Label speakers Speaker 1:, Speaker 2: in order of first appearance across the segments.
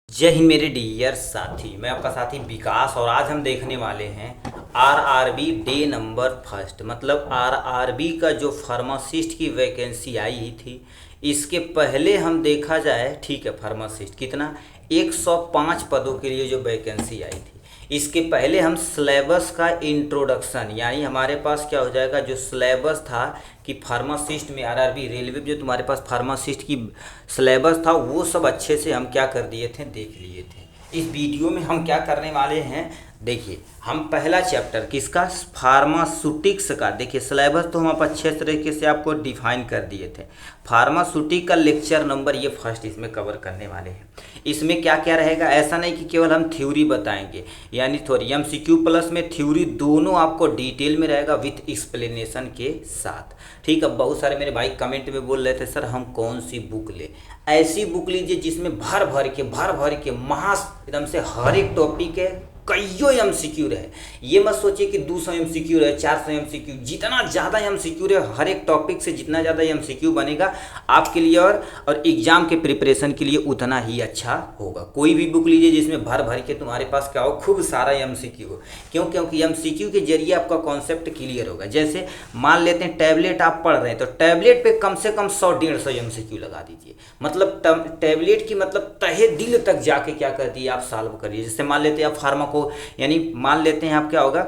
Speaker 1: जय हिंद मेरे डियर साथी। मैं आपका साथी विकास और आज हम देखने वाले हैं आरआरबी डे नंबर फर्स्ट। मतलब आरआरबी का जो फार्मासिस्ट की वैकेंसी आई थी, इसके पहले हम देखा जाए, ठीक है, फार्मासिस्ट कितना 105 पदों के लिए जो वैकेंसी आई थी, इसके पहले हम सिलेबस का इंट्रोडक्शन, यानी हमारे पास क्या हो जाएगा, जो सिलेबस था कि फार्मासिस्ट में आरआरबी रेलवे में जो तुम्हारे पास फार्मासिस्ट की सिलेबस था वो सब अच्छे से हम क्या कर दिए थे, देख लिए थे। इस वीडियो में हम क्या करने वाले हैं, देखिए, हम पहला चैप्टर किसका, फार्मास्यूटिक्स का, देखिए सिलेबस तो हम आप अच्छे तरीके से आपको डिफाइन कर दिए थे। फार्मास्यूटिकल लेक्चर नंबर ये फर्स्ट इसमें कवर करने वाले हैं। इसमें क्या क्या रहेगा, ऐसा नहीं कि केवल हम थ्योरी बताएंगे, यानी थोड़ी एमसीक्यू प्लस में थ्योरी दोनों आपको डिटेल में रहेगा विथ एक्सप्लेनेशन के साथ। ठीक है, बहुत सारे मेरे भाई कमेंट में बोल रहे थे सर हम कौन सी बुक ले, ऐसी बुक लीजिए जिसमें भर भर के महा एकदम से हर एक टॉपिक है, कईयों एमसीक्यू रहे। ये मत सोचिए कि 200 एमसीक्यू रहे, 400 एमसीक्यू, जितना ज़्यादा एमसीक्यू रहे, हर एक टॉपिक से जितना ज़्यादा एमसीक्यू बनेगा आपके लिए और एग्जाम के प्रिपरेशन के लिए उतना ही अच्छा होगा। कोई भी बुक लीजिए जिसमें भर के तुम्हारे पास क्या हो, खूब सारा एमसीक्यू हो। क्यों? क्योंकि एमसीक्यू के जरिए आपका कॉन्सेप्ट क्लियर होगा। जैसे मान लेते हैं टैबलेट आप पढ़ रहे हैं, तो टैबलेट पे कम से कम 100-150 एमसीक्यू लगा दीजिए। मतलब टैबलेट की मतलब तहे दिल तक जाके क्या करती है, आप सॉल्व करिए। जैसे मान लेते हैं आप यानी मान लेते हैं आप क्या होगा,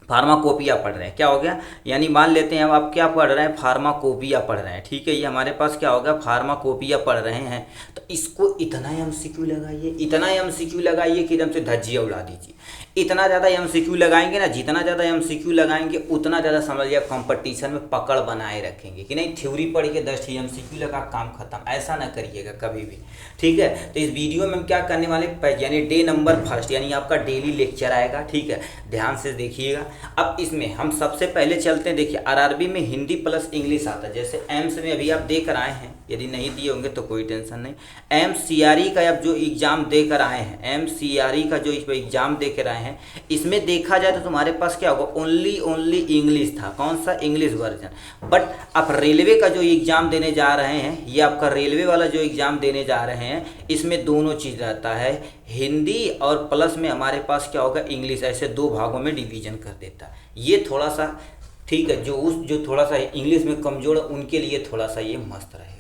Speaker 1: फार्माकोपिया पढ़ रहे हैं, क्या हो गया, यानी मान लेते हैं अब आप क्या पढ़ रहे हैं, फार्माकोपिया पढ़ रहे हैं। ठीक है, ये हमारे पास क्या होगा, फार्माकोपिया पढ़ रहे हैं, तो इसको इतना एमसीक्यू लगाइए, इतना एमसीक्यू लगाइए कि एकदम से धज्जियाँ उड़ा दीजिए। इतना ज़्यादा एमसीक्यू लगाएंगे ना, जितना ज़्यादा एमसीक्यू लगाएंगे उतना ज़्यादा समझिए कंपटीशन में पकड़ बनाए रखेंगे कि नहीं थ्योरी पढ़ के 10 एमसीक्यू लगा काम खत्म, ऐसा ना करिएगा कभी भी। ठीक है, तो इस वीडियो में हम क्या करने वाले, यानी डे नंबर फर्स्ट, यानी आपका डेली लेक्चर आएगा। ठीक है, ध्यान से देखिएगा। अब इसमें हम सबसे पहले चलते हैं, देखिए आरआरबी में हिंदी प्लस इंग्लिश आता है। जैसे एम्स में अभी आप देकर आए हैं, यदि नहीं दिए होंगे तो कोई टेंशन नहीं। एमसीआरई का आप जो एग्ज़ाम देकर आए हैं, एमसीआरई का जो एग्ज़ाम देकर आए हैं, इसमें देखा जाए तो तुम्हारे पास क्या होगा, ओनली इंग्लिश था। कौन सा, इंग्लिश वर्जन। बट आप रेलवे का जो एग्ज़ाम देने जा रहे हैं, ये आपका रेलवे वाला जो एग्ज़ाम देने जा रहे हैं, इसमें दोनों चीज़ रहता है, हिंदी और प्लस में हमारे पास क्या होगा, इंग्लिश। ऐसे दो भागों में डिवीजन कर देता है। ये थोड़ा सा ठीक है, जो थोड़ा सा इंग्लिश में कमज़ोर है उनके लिए थोड़ा सा ये मस्त रहेगा।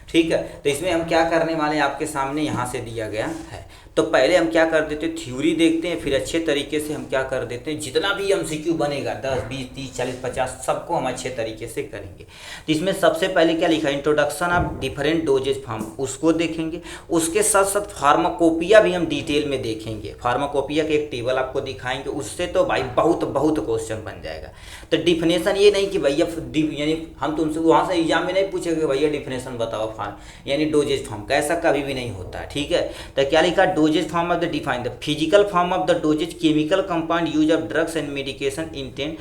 Speaker 1: ठीक है, तो इसमें हम क्या करने वाले हैं, आपके सामने यहाँ से दिया गया है। तो पहले हम क्या कर देते हैं, थ्योरी देखते हैं, फिर अच्छे तरीके से हम क्या कर देते हैं, जितना भी एमसीक्यू बनेगा 10, 20, 30, 40, 50 सबको हम अच्छे तरीके से करेंगे। तो इसमें सबसे पहले क्या लिखा है, introduction of different doses form, उसको देखेंगे। उसके साथ साथ फार्माकोपिया भी हम डिटेल में देखेंगे। फार्माकोपिया के एक टेबल आपको दिखाएंगे, उससे तो भाई बहुत क्वेश्चन बन जाएगा। तो डिफिनेशन ये नहीं कि भैया, यानी हम तुमसे वहाँ से एग्जाम में नहीं पूछेंगे भैया डिफिनेशन बताओ यानी डोजेज फॉर्म का, ऐसा कभी भी नहीं होता है। ठीक है, तो क्या लिखा, dosage form of the define the physical form of the dosage, chemical compound use of drugs and medication intent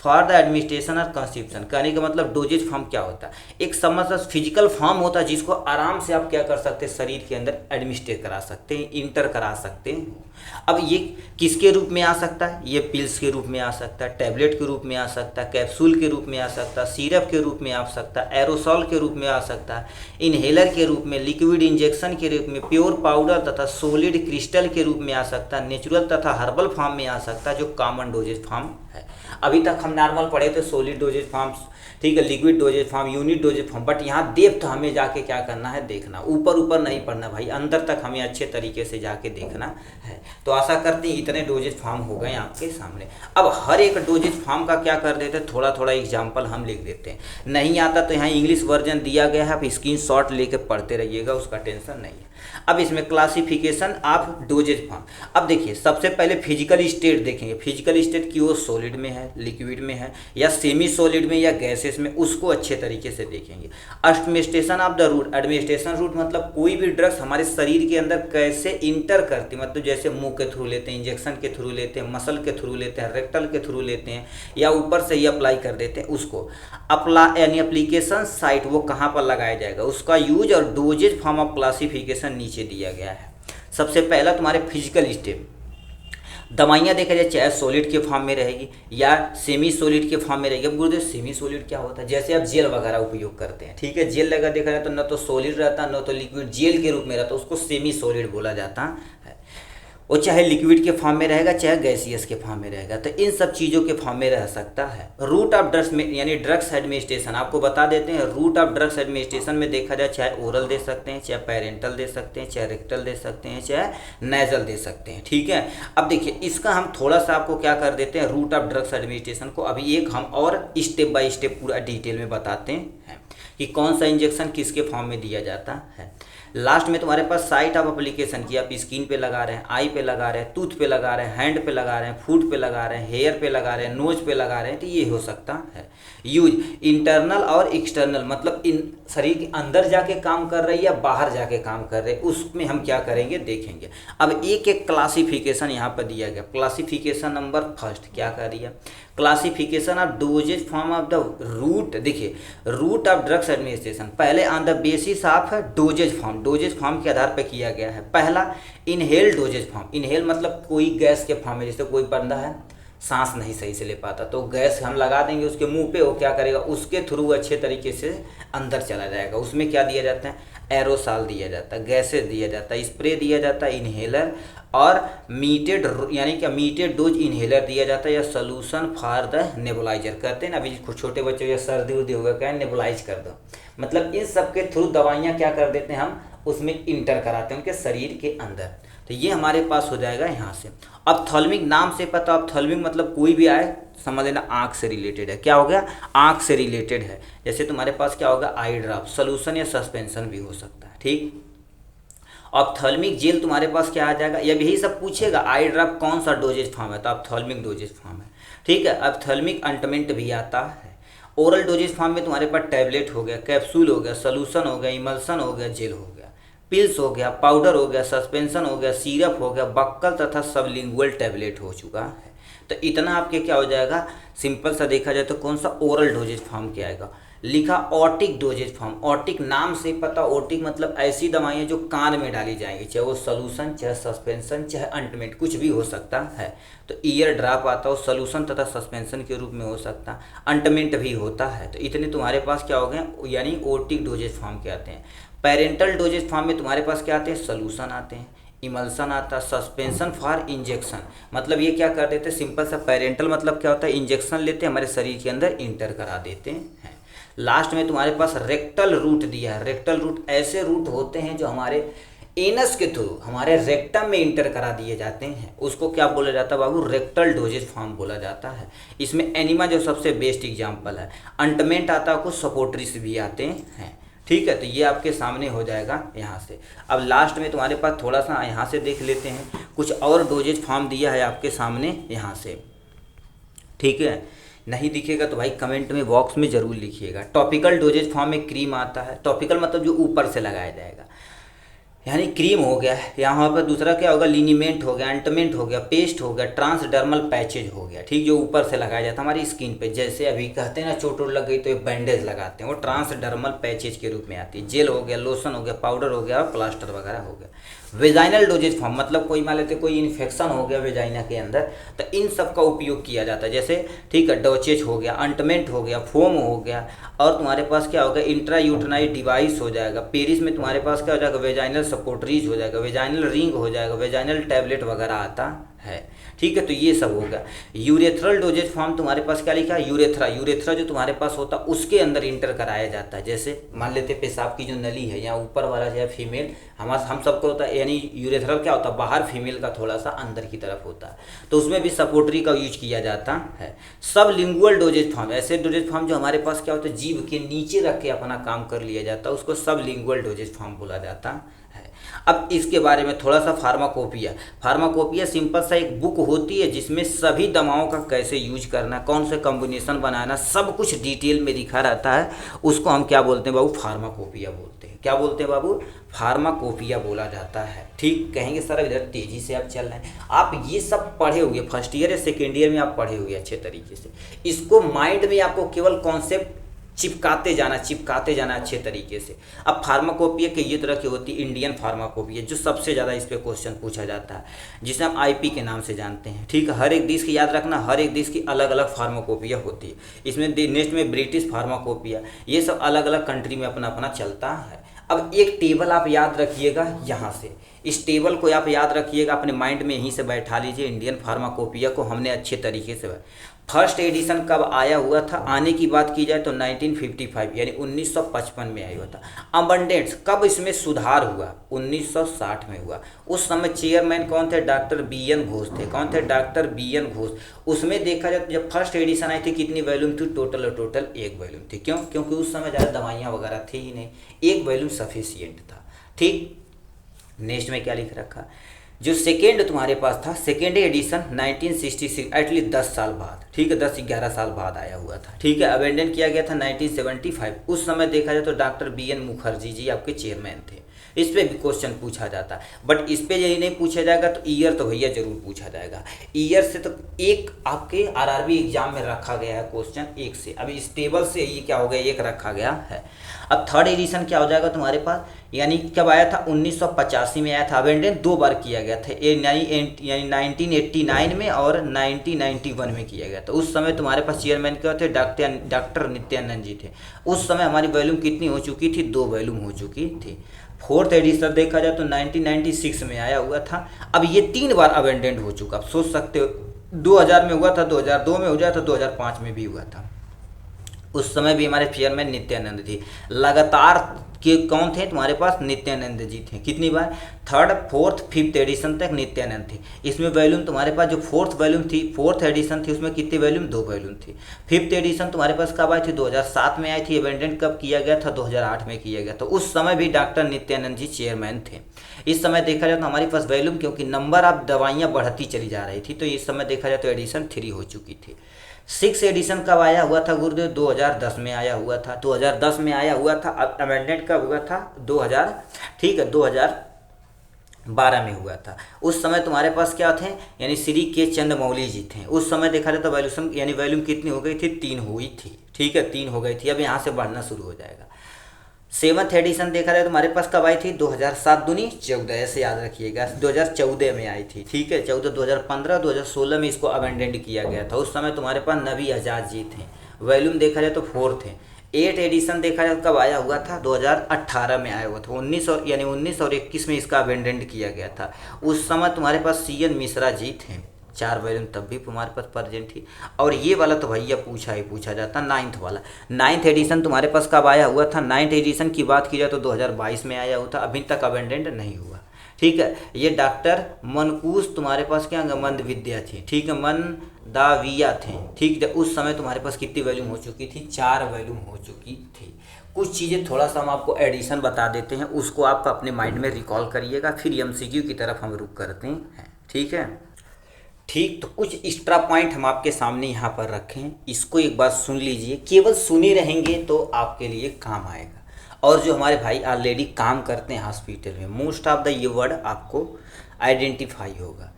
Speaker 1: for the administration और कंस्टिट्यूशन। कहने का मतलब डोजेज फॉर्म क्या होता है, एक समझ फिजिकल फॉर्म होता है जिसको आराम से आप क्या कर सकते हैं, शरीर के अंदर एडमिनिस्ट्रेट करा सकते हैं, इंटर करा सकते हैं। अब ये किसके रूप में आ सकता है, ये पिल्स के रूप में आ सकता है, टैबलेट के रूप में आ सकता है, कैप्सूल के रूप में आ सकता है, सिरप के रूप में आ सकता है, एरोसॉल के रूप में आ सकता है, इनहेलर के रूप में, लिक्विड इंजेक्शन के रूप में, प्योर पाउडर तथा सॉलिड क्रिस्टल के रूप में आ सकता है, नेचुरल तथा हर्बल फॉर्म में आ सकता है, जो कॉमन डोजेज फॉर्म है। अभी तक हम नॉर्मल पढ़े थे सॉलिड डोजेज फॉर्म्स, ठीक है, liquid doses form, unit doses form, but यहाँ डेप्थ हमें जाके क्या करना है, देखना। ऊपर नहीं पढ़ना भाई, अंदर तक हमें अच्छे तरीके से जाके देखना है। तो आशा करते हैं इतने डोजेज फॉर्म हो गए आपके सामने। अब हर एक डोजेज फॉर्म का क्या कर देते हैं, थोड़ा एग्जाम्पल हम लिख देते हैं। नहीं आता तो यहाँ इंग्लिश वर्जन दिया गया है, आप स्क्रीनशॉट लेके पढ़ते रहिएगा, उसका टेंशन नहीं है। अब इसमें क्लासिफिकेशन ऑफ डोजेज फॉर्म। अब देखिए सबसे पहले फिजिकल स्टेट देखेंगे। फिजिकल स्टेट की वो सॉलिड में है, लिक्विड में है, या सेमी सॉलिड में, या गैसेस में, उसको अच्छे तरीके से देखेंगे। Administration of the route, administration route मतलब कोई भी ड्रग्स हमारे शरीर के अंदर कैसे इंटर करती, मतलब जैसे मुंह के थ्रू लेते हैं, इंजेक्शन के थ्रू लेते हैं, मसल के थ्रू लेते हैं, रेक्टल के थ्रू लेते हैं, या ऊपर से ही अप्लाई कर देते हैं, उसको अप्लाई यानी एप्लीकेशन साइट वो कहाँ पर लगाया जाएगा, उसका यूज और डोजेज फॉर्म ऑफ क्लासिफिकेशन नीचे दिया गया है। सबसे पहला तुम्हारे फिजिकल स्टेट। दवाइयाँ देखा जाए चाहे सॉलिड के फॉर्म में रहेगी या सेमी सॉलिड के फॉर्म में रहेगी। अब गुरुदेव सेमी सॉलिड क्या होता है? जैसे आप जेल वगैरह उपयोग करते हैं, ठीक है, जेल लगा देखा जाए तो न तो सॉलिड रहता न तो लिक्विड, जेल के रूप में रहता, उसको सेमी सॉलिड बोला जाता है। वो चाहे लिक्विड के फॉर्म में रहेगा चाहे गैसियस के फॉर्म में रहेगा, तो इन सब चीज़ों के फॉर्म में रह सकता है। रूट ऑफ ड्रग्स में यानी ड्रग्स एडमिनिस्ट्रेशन आपको बता देते हैं। रूट ऑफ ड्रग्स एडमिनिस्ट्रेशन में देखा जाए चाहे ओरल दे सकते हैं, चाहे पेरेंटल दे सकते हैं, चाहे रेक्टल दे सकते हैं, चाहे नेजल दे सकते हैं, ठीक है। अब देखिए इसका हम थोड़ा सा आपको क्या कर देते हैं, रूट ऑफ ड्रग्स एडमिनिस्ट्रेशन को अभी एक हम और स्टेप बाय स्टेप पूरा डिटेल में बताते हैं कि कौन सा इंजेक्शन किसके फॉर्म में दिया जाता है। लास्ट में तुम्हारे पास साइट ऑफ एप्लीकेशन की, आप स्किन पे लगा रहे हैं, आई पे लगा रहे हैं, टूथ पे लगा रहे हैं, हैंड पे लगा रहे हैं, फूट पे लगा रहे हैं, हेयर पे लगा रहे हैं, नोज पे लगा रहे हैं, तो ये हो सकता है। यूज इंटरनल और एक्सटर्नल, मतलब इन शरीर के अंदर जाके काम कर रही है या बाहर जाके काम कर रहे हैं, उसमें हम क्या करेंगे देखेंगे। अब एक एक क्लासिफिकेशन यहाँ पर दिया गया। क्लासिफिकेशन नंबर फर्स्ट क्या कर दिया, classification of dosage form of the route. देखिए रूट ऑफ ड्रग्स एडमिनिस्ट्रेशन पहले on the basis of dosage form, dosage form के आधार पर किया गया है। पहला इनहेल डोजेज फॉर्म, इनहेल मतलब कोई गैस के फॉर्म में, जैसे कोई बंदा है सांस नहीं सही से ले पाता तो गैस हम लगा देंगे उसके मुंह पे, वो क्या करेगा उसके थ्रू अच्छे तरीके से अंदर चला जाएगा। उसमें क्या दिया जाता है, एरोसॉल दिया जाता है, गैसेस दिया जाता है, स्प्रे दिया जाता है, इनहेलर और मीटेड यानी कि मीटेड डोज इनहेलर दिया जाता है या सोल्यूशन फॉर द नेबुलाइजर। कहते हैं ना अभी छोटे बच्चों या सर्दी उर्दी होगा क्या नेबुलाइज कर दो, मतलब इन सब के थ्रू दवाइयाँ क्या कर देते हैं हम उसमें इंटर कराते हैं उनके शरीर के अंदर। तो ये हमारे पास हो जाएगा यहाँ से। ऑप्थेल्मिक नाम से पता, ऑप्थेल्मिक मतलब कोई भी आए समझ लेना आँख से रिलेटेड है। क्या हो गया, आँख से रिलेटेड है। जैसे तुम्हारे पास क्या होगा आई ड्रॉप, सोल्यूशन या सस्पेंशन भी हो सकता है, ठीक। ऑप्थेल्मिक जेल तुम्हारे पास क्या आ जाएगा, या यही सब पूछेगा आई ड्रॉप कौन सा डोजेज फॉर्म है, तो ऑप्थेल्मिक डोजेज फॉर्म है, ठीक है। ऑप्थेल्मिक ऑइंटमेंट भी आता है। ओरल डोजेज फॉर्म में तुम्हारे पास टैबलेट हो गया, कैप्सूल हो गया, सोल्यूशन हो गया, इमल्सन हो गया, जेल हो गया, पिल्स हो गया, पाउडर हो गया, सस्पेंशन हो गया, सिरप हो गया, बक्कल तथा सबलिंगुअल टैबलेट हो चुका है। तो इतना आपके क्या हो जाएगा, सिंपल सा देखा जाए तो कौन सा ओरल डोजेज फॉर्म के आएगा। लिखा ऑटिक डोजेज फॉर्म, ऑटिक नाम से पता, ऑटिक मतलब ऐसी दवाइयाँ जो कान में डाली जाएंगी, चाहे वो सोल्यूशन चाहे सस्पेंशन चाहे ऑइंटमेंट कुछ भी हो सकता है। तो ईयर ड्रॉप आता है, सोल्यूशन तथा सस्पेंशन के रूप में हो सकता है, ऑइंटमेंट भी होता है। तो इतने तुम्हारे पास क्या हो गए, यानी ऑटिक डोजेज फॉर्म के आते हैं। पेरेंटल डोजेज फॉर्म में तुम्हारे पास क्या आते हैं, सोल्यूशन आते हैं, इमल्सन आता है, सस्पेंशन फॉर इंजेक्शन, मतलब ये क्या कर देते हैं सिंपल सा। पेरेंटल मतलब क्या होता है, इंजेक्शन लेते हैं हमारे शरीर के अंदर इंटर करा देते हैं। लास्ट में तुम्हारे पास रेक्टल रूट दिया है। रेक्टल रूट ऐसे रूट होते हैं जो हमारे एनस के थ्रू हमारे रेक्टम में इंटर करा दिए जाते हैं, उसको क्या बोला जाता है बाबू, रेक्टल डोजेज फॉर्म बोला जाता है। इसमें एनिमा जो सबसे बेस्ट एग्जाम्पल है। ऑइंटमेंट आता है, कुछ सपोर्टरीज भी आते हैं, ठीक है। तो ये आपके सामने हो जाएगा यहाँ से। अब लास्ट में तुम्हारे पास थोड़ा सा यहाँ से देख लेते हैं, कुछ और डोजेज फॉर्म दिया है आपके सामने यहाँ से, ठीक है। नहीं दिखेगा तो भाई कमेंट में बॉक्स में ज़रूर लिखिएगा। टॉपिकल डोजेज फॉर्म में क्रीम आता है, टॉपिकल मतलब जो ऊपर से लगाया जाएगा, यानी क्रीम हो गया। यहाँ पर दूसरा क्या होगा, लिनीमेंट हो गया, ऑइंटमेंट हो गया, पेस्ट हो गया, ट्रांसडर्मल पैचेज हो गया, ठीक, जो ऊपर से लगाया जाता है हमारी स्किन पे। जैसे अभी कहते हैं ना चोट लग गई तो ये बैंडेज लगाते हैं, वो ट्रांसडर्मल पैचेज के रूप में आती है। जेल हो गया, लोशन हो गया, पाउडर हो गया, प्लास्टर वगैरह हो गया। वेजाइनल डोजेज फॉर्म मतलब कोई मान लेते कोई इन्फेक्शन हो गया वेजाइना के अंदर, तो इन सब का उपयोग किया जाता है। जैसे ठीक है, डोचेज हो गया, ऑइंटमेंट हो गया, फोम हो गया, और तुम्हारे पास क्या होगा, इंट्रायूटेनाइल डिवाइस हो जाएगा। पेरिस में तुम्हारे पास क्या हो जाएगा, वेजाइनल सपोर्टरीज हो जाएगा, वेजाइनल रिंग हो जाएगा, वेजाइनल टैबलेट वगैरह आता है, ठीक है। तो ये सब होगा। यूरेथ्रल डोजेज फॉर्म तुम्हारे पास क्या लिखा है, यूरेथ्रा, यूरेथ्रा जो तुम्हारे पास होता है उसके अंदर इंटर कराया जाता है। जैसे मान लेते पेशाब की जो नली है या ऊपर वाला जो है फीमेल, हम सबको होता है, यानी यूरेथ्रल क्या होता है, बाहर फीमेल का थोड़ा सा अंदर की तरफ होता है, तो उसमें भी सपोर्टरी का यूज किया जाता है। सब लिंगुअल डोजेज फॉर्म, ऐसे डोजेज फॉर्म जो हमारे पास क्या होता है, जीभ के नीचे रख के अपना काम कर लिया जाता है, उसको सब लिंगुअल डोजेज फॉर्म बोला जाता है। अब इसके बारे में थोड़ा सा फार्माकोपिया। फार्माकोपिया सिंपल सा एक बुक होती है जिसमें सभी दवाओं का कैसे यूज करना, कौन से कॉम्बिनेशन बनाना, सब कुछ डिटेल में लिखा रहता है। उसको हम क्या बोलते हैं बाबू, फार्माकोपिया बोलते हैं। क्या बोलते हैं बाबू, फार्माकोपिया बोला जाता है, ठीक। कहेंगे सर इधर तेजी से आप चल रहे हैं, आप ये सब पढ़े हुए फर्स्ट ईयर या सेकेंड ईयर में आप पढ़े हुए अच्छे तरीके से। इसको माइंड में आपको केवल कॉन्सेप्ट चिपकाते जाना अच्छे तरीके से। अब फार्माकोपिया के ये तरह की होती है, इंडियन फार्माकोपिया जो सबसे ज़्यादा इस पर क्वेश्चन पूछा जाता है, जिसे हम आईपी के नाम से जानते हैं। ठीक है, हर एक देश की याद रखना, हर एक देश की अलग अलग फार्माकोपिया होती है। इसमें नेक्स्ट में ब्रिटिश फार्माकोपिया, ये सब अलग अलग कंट्री में अपना अपना चलता है। अब एक टेबल आप याद रखिएगा यहाँ से, इस टेबल को आप याद रखिएगा, अपने माइंड में यहीं से बैठा लीजिए। इंडियन फार्माकोपिया को हमने अच्छे तरीके से, फर्स्ट एडिशन कब आया हुआ था, आने की बात की जाए तो 1955 यानी 1955 में आया हुआ था। अबंडेंस कब इसमें सुधार हुआ, 1960 में हुआ। उस समय चेयरमैन कौन थे, डॉक्टर बी एन घोष थे। कौन थे, डॉक्टर बी एन घोष। उसमें देखा जाए तो जब फर्स्ट एडिशन आई थी कितनी वॉल्यूम थी, टोटल एक वॉल्यूम थी। क्यों, क्योंकि उस समय ज़्यादा दवाइयाँ वगैरह थी ही नहीं, एक वॉल्यूम सफिशियंट था। ठीक, नेक्स्ट में क्या लिख रखा, जो सेकेंड तुम्हारे पास था, सेकेंड एडिशन 1966 एटलीस्ट 10 साल बाद, ठीक है, 10-11 साल बाद आया हुआ था। ठीक है, अबेंडन किया गया था 1975। उस समय देखा जाए तो doctor B N Mukherjee ji आपके चेयरमैन थे। इस पे भी क्वेश्चन पूछा जाता है, बट इस पे यही नहीं पूछा जाएगा तो ईयर तो भैया जरूर पूछा जाएगा। ईयर से तो एक आपके आरआरबी एग्जाम में रखा गया है क्वेश्चन, एक से। अभी इस टेबल से ये क्या हो गया, एक रखा गया है। अब थर्ड एडिशन क्या हो जाएगा तुम्हारे पास, यानी कब आया था, 1985 में आया था। अबेंडन 2 बार किया गया था, यानी 1989 में और 1991 में किया गया था। उस समय तुम्हारे पास चेयरमैन क्या थे, डॉक्टर नित्यानंद जी थे। उस समय हमारी वॉल्यूम कितनी हो चुकी थी, 2 वॉल्यूम हो चुकी थी। फोर्थ एडिशन देखा जाए तो 1996 में आया हुआ था। अब ये 3 बार अबेंडेंट हो चुका। आप सोच सकते हो 2000 में हुआ था, 2002 में हो गया था, 2005 में भी हुआ था। उस समय भी हमारे चेयरमैन नित्यानंद जी लगातार के कौन थे तुम्हारे पास, नित्यानंद जी थे। कितनी बार, थर्ड फोर्थ फिफ्थ एडिशन तक नित्यानंद थे। इसमें वॉल्यूम तुम्हारे पास जो फोर्थ वॉल्यूम थी, फोर्थ एडिशन थी, उसमें कितनी वॉल्यूम, 2 वॉल्यूम थी। फिफ्थ एडिशन तुम्हारे पास कब आई थी, 2007 में आई थी। अबेंडेंट कब किया गया था, 2008 में किया गया था। उस समय भी डॉक्टर नित्यानंद जी चेयरमैन थे। इस समय देखा जाए तो हमारे पास वॉल्यूम, क्योंकि नंबर ऑफ दवाइयाँ बढ़ती चली जा रही थी, तो इस समय देखा जाए तो एडिशन 3 हो चुकी थी। 6 एडिशन कब आया हुआ था गुरुदेव, 2010 में आया हुआ था। 2010 में आया हुआ था। अमेंडमेंट कब हुआ था, 2000, ठीक है, 2012 में हुआ था। उस समय तुम्हारे पास क्या थे, यानी श्री के चंद्रमौली जी थे। उस समय देखा जाए तो वॉल्यूम, यानी वॉल्यूम कितनी हो गई थी, 3 हुई थी। ठीक है, 3 हो गई थी। अब यहाँ से बढ़ना शुरू हो जाएगा। 7th एडिशन देखा जाए तो हमारे पास कब आई थी, 2007 दूनी 14, ऐसे याद रखिएगा, 2014 में आई थी। ठीक है, 14, 2015, 2016 में इसको अमेंडेंट किया गया था। उस समय तुम्हारे पास नबी आज़ाद जी थे। वॉल्यूम देखा जाए तो 4 थे। 8 एडिशन देखा जाए तो कब आया हुआ था, 2018 में आया हुआ था। 19 और 21 में इसका अमेंडेंट किया गया था। उस समय तुम्हारे पास CN मिश्रा जी थे। 4 वॉल्यूम तब भी तुम्हारे पास प्रेजेंट थी। और ये वाला तो भैया पूछा जाता, 9th वाला। 9th एडिशन तुम्हारे पास कब आया हुआ था, 9th एडिशन की बात की जाए तो 2022 में आया हुआ था। अभी तक अबेंडेंट नहीं हुआ। ठीक है, ये डॉक्टर मनकूस तुम्हारे पास क्या मंद विद्या थी। ठीक है, मंदाविया थे। ठीक है, उस समय तुम्हारे पास कितनी वॉल्यूम हो चुकी थी, 4 वॉल्यूम हो चुकी थी। कुछ चीज़ें थोड़ा सा हम आपको एडिशन बता देते हैं, उसको आप अपने माइंड में रिकॉल करिएगा, फिर MCQ की तरफ हम रुक करते हैं। ठीक है, ठीक, तो कुछ एक्स्ट्रा पॉइंट हम आपके सामने यहाँ पर रखें, इसको एक बार सुन लीजिए। केवल सुने रहेंगे तो आपके लिए काम आएगा। और जो हमारे भाई ऑलरेडी काम करते हैं हॉस्पिटल में, मोस्ट ऑफ द ये वर्ड आपको आइडेंटिफाई होगा।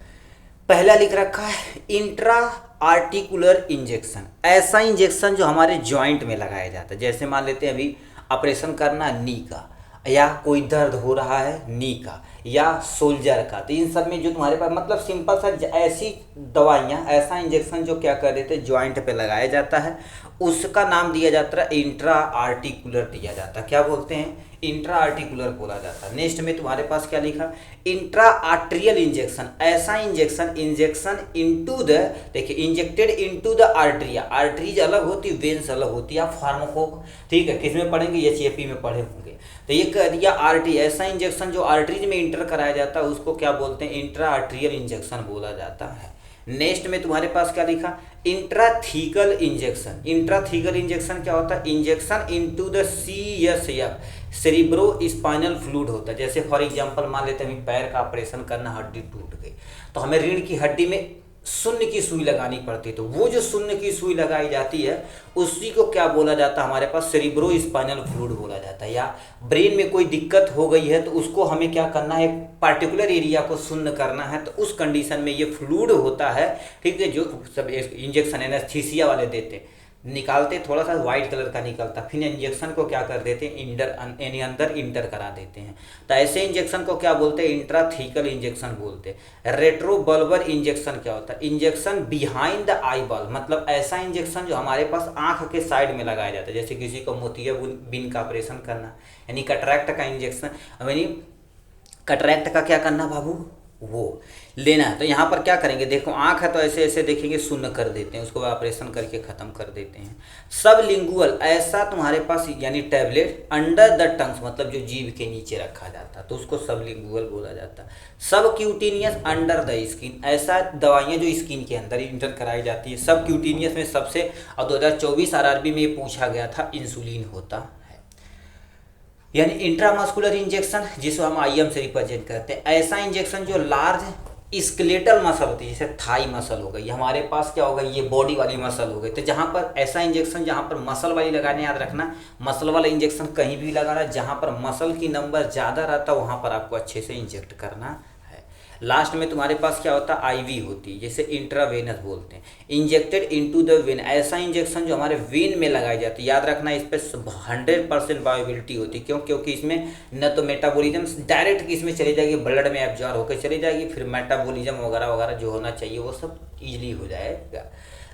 Speaker 1: पहला लिख रखा है इंट्रा आर्टिकुलर इंजेक्शन। ऐसा इंजेक्शन जो हमारे जॉइंट में लगाया जाता है। जैसे मान लेते हैं अभी ऑपरेशन करना नी का, या कोई दर्द हो रहा है नी का, या सोल्जर का, तो इन सब में जो तुम्हारे पास मतलब सिंपल सा ऐसी दवाइयाँ, ऐसा इंजेक्शन जो क्या कर देते हैं जॉइंट पे लगाया जाता है, उसका नाम दिया जाता है इंट्रा आर्टिकुलर दिया जाता है। क्या बोलते हैं, इंट्रा आर्टिकुलर बोला जाता है। नेक्स्ट में तुम्हारे पास क्या लिखा, इंट्रा आर्ट्रियल इंजेक्शन। ऐसा इंजेक्शन इनटू द, देखिए इंजेक्टेड इनटू द आर्टरिया। आर्टरीज अलग होती, वेन्स अलग होती है। फार्माको, ठीक है, किस में पढ़ेंगे, HAP में पढ़े होंगे। तो ये कह दिया आर्टरी, ऐसा इंजेक्शन जो आर्टरीज में इंटर कराया जाता है उसको क्या बोलते हैं, इंट्रा आर्ट्रियल इंजेक्शन बोला जाता है। नेक्स्ट में तुम्हारे पास क्या लिखा, इंट्राथीकल इंजेक्शन। इंट्राथीकल इंजेक्शन क्या होता है, injection into the CSF, cerebro spinal fluid होता है। जैसे फॉर एग्जांपल मान लेते हैं हमें पैर का ऑपरेशन करना, हड्डी टूट गई तो हमें रीढ़ की हड्डी में शून्य की सुई लगानी पड़ती है। तो वो जो शून्य की सुई लगाई जाती है उसी को क्या बोला जाता है, हमारे पास सेरिब्रो स्पाइनल फ्लूइड बोला जाता है। या ब्रेन में कोई दिक्कत हो गई है तो उसको हमें क्या करना है, एक पार्टिकुलर एरिया को शून्य करना है, तो उस कंडीशन में ये फ्लूइड होता है। ठीक है, जो सब इंजेक्शन एनेस्थीसिया वाले देते हैं निकालते थोड़ा सा वाइट कलर का निकलता, फिर इंजेक्शन को क्या कर देते हैं यानी अंदर इंटर करा देते हैं। तो ऐसे इंजेक्शन को क्या बोलते हैं, इंट्राथीकल इंजेक्शन बोलते हैं। रेट्रोबल्बर इंजेक्शन क्या होता है, injection behind the I bulb, मतलब ऐसा इंजेक्शन जो हमारे पास आंख के साइड में लगाया जाता है, जैसे किसी को मोतियाबिंद का ऑपरेशन करना, यानी कैटरैक्ट का इंजेक्शन, यानी कैटरैक्ट का क्या करना बाबू, वो लेना है। तो यहाँ पर क्या करेंगे, देखो आंख है तो ऐसे ऐसे देखेंगे, शून्य कर देते हैं, उसको ऑपरेशन करके ख़त्म कर देते हैं। सब लिंगुअल, ऐसा तुम्हारे पास यानी टैबलेट अंडर द टंग्स, मतलब जो जीभ के नीचे रखा जाता है तो उसको सब लिंगुअल बोला जाता है। सब क्यूटेनियस अंडर द स्किन, ऐसा दवाइयाँ जो स्किन के अंदर इंटर कराई जाती है। सब क्यूटेनियस में सबसे, और 2024 आरआरबी में ये पूछा गया था, इंसुलिन होता है। यानी इंट्रामस्कुलर इंजेक्शन जिसको हम आईएम से रिप्रेजेंट करते हैं, ऐसा इंजेक्शन जो लार्ज स्केलेटल मसल होती है, जैसे थाई मसल हो गई, हमारे पास क्या होगा, ये बॉडी वाली मसल हो गई। तो जहाँ पर ऐसा इंजेक्शन जहाँ पर मसल वाली लगाने, याद रखना मसल वाला इंजेक्शन कहीं भी लगाना, जहाँ पर मसल की नंबर ज़्यादा रहता है वहाँ पर आपको अच्छे से इंजेक्ट करना है। लास्ट में तुम्हारे पास क्या होता है, आईवी होती है, जैसे इंट्रावेनस बोलते हैं, इंजेक्टेड इनटू द वेन, ऐसा इंजेक्शन जो हमारे वेन में लगाई जाती है। याद रखना इस पर 100% बायोबिलिटी होती है, क्यों, क्योंकि इसमें न तो मेटाबॉलिज्म डायरेक्ट इसमें चली जाएगी, ब्लड में एब्जॉर्ब होकर चली जाएगी, फिर मेटाबॉलिज्म वगैरह वगैरह जो होना चाहिए वो सब ईजिली हो जाएगा।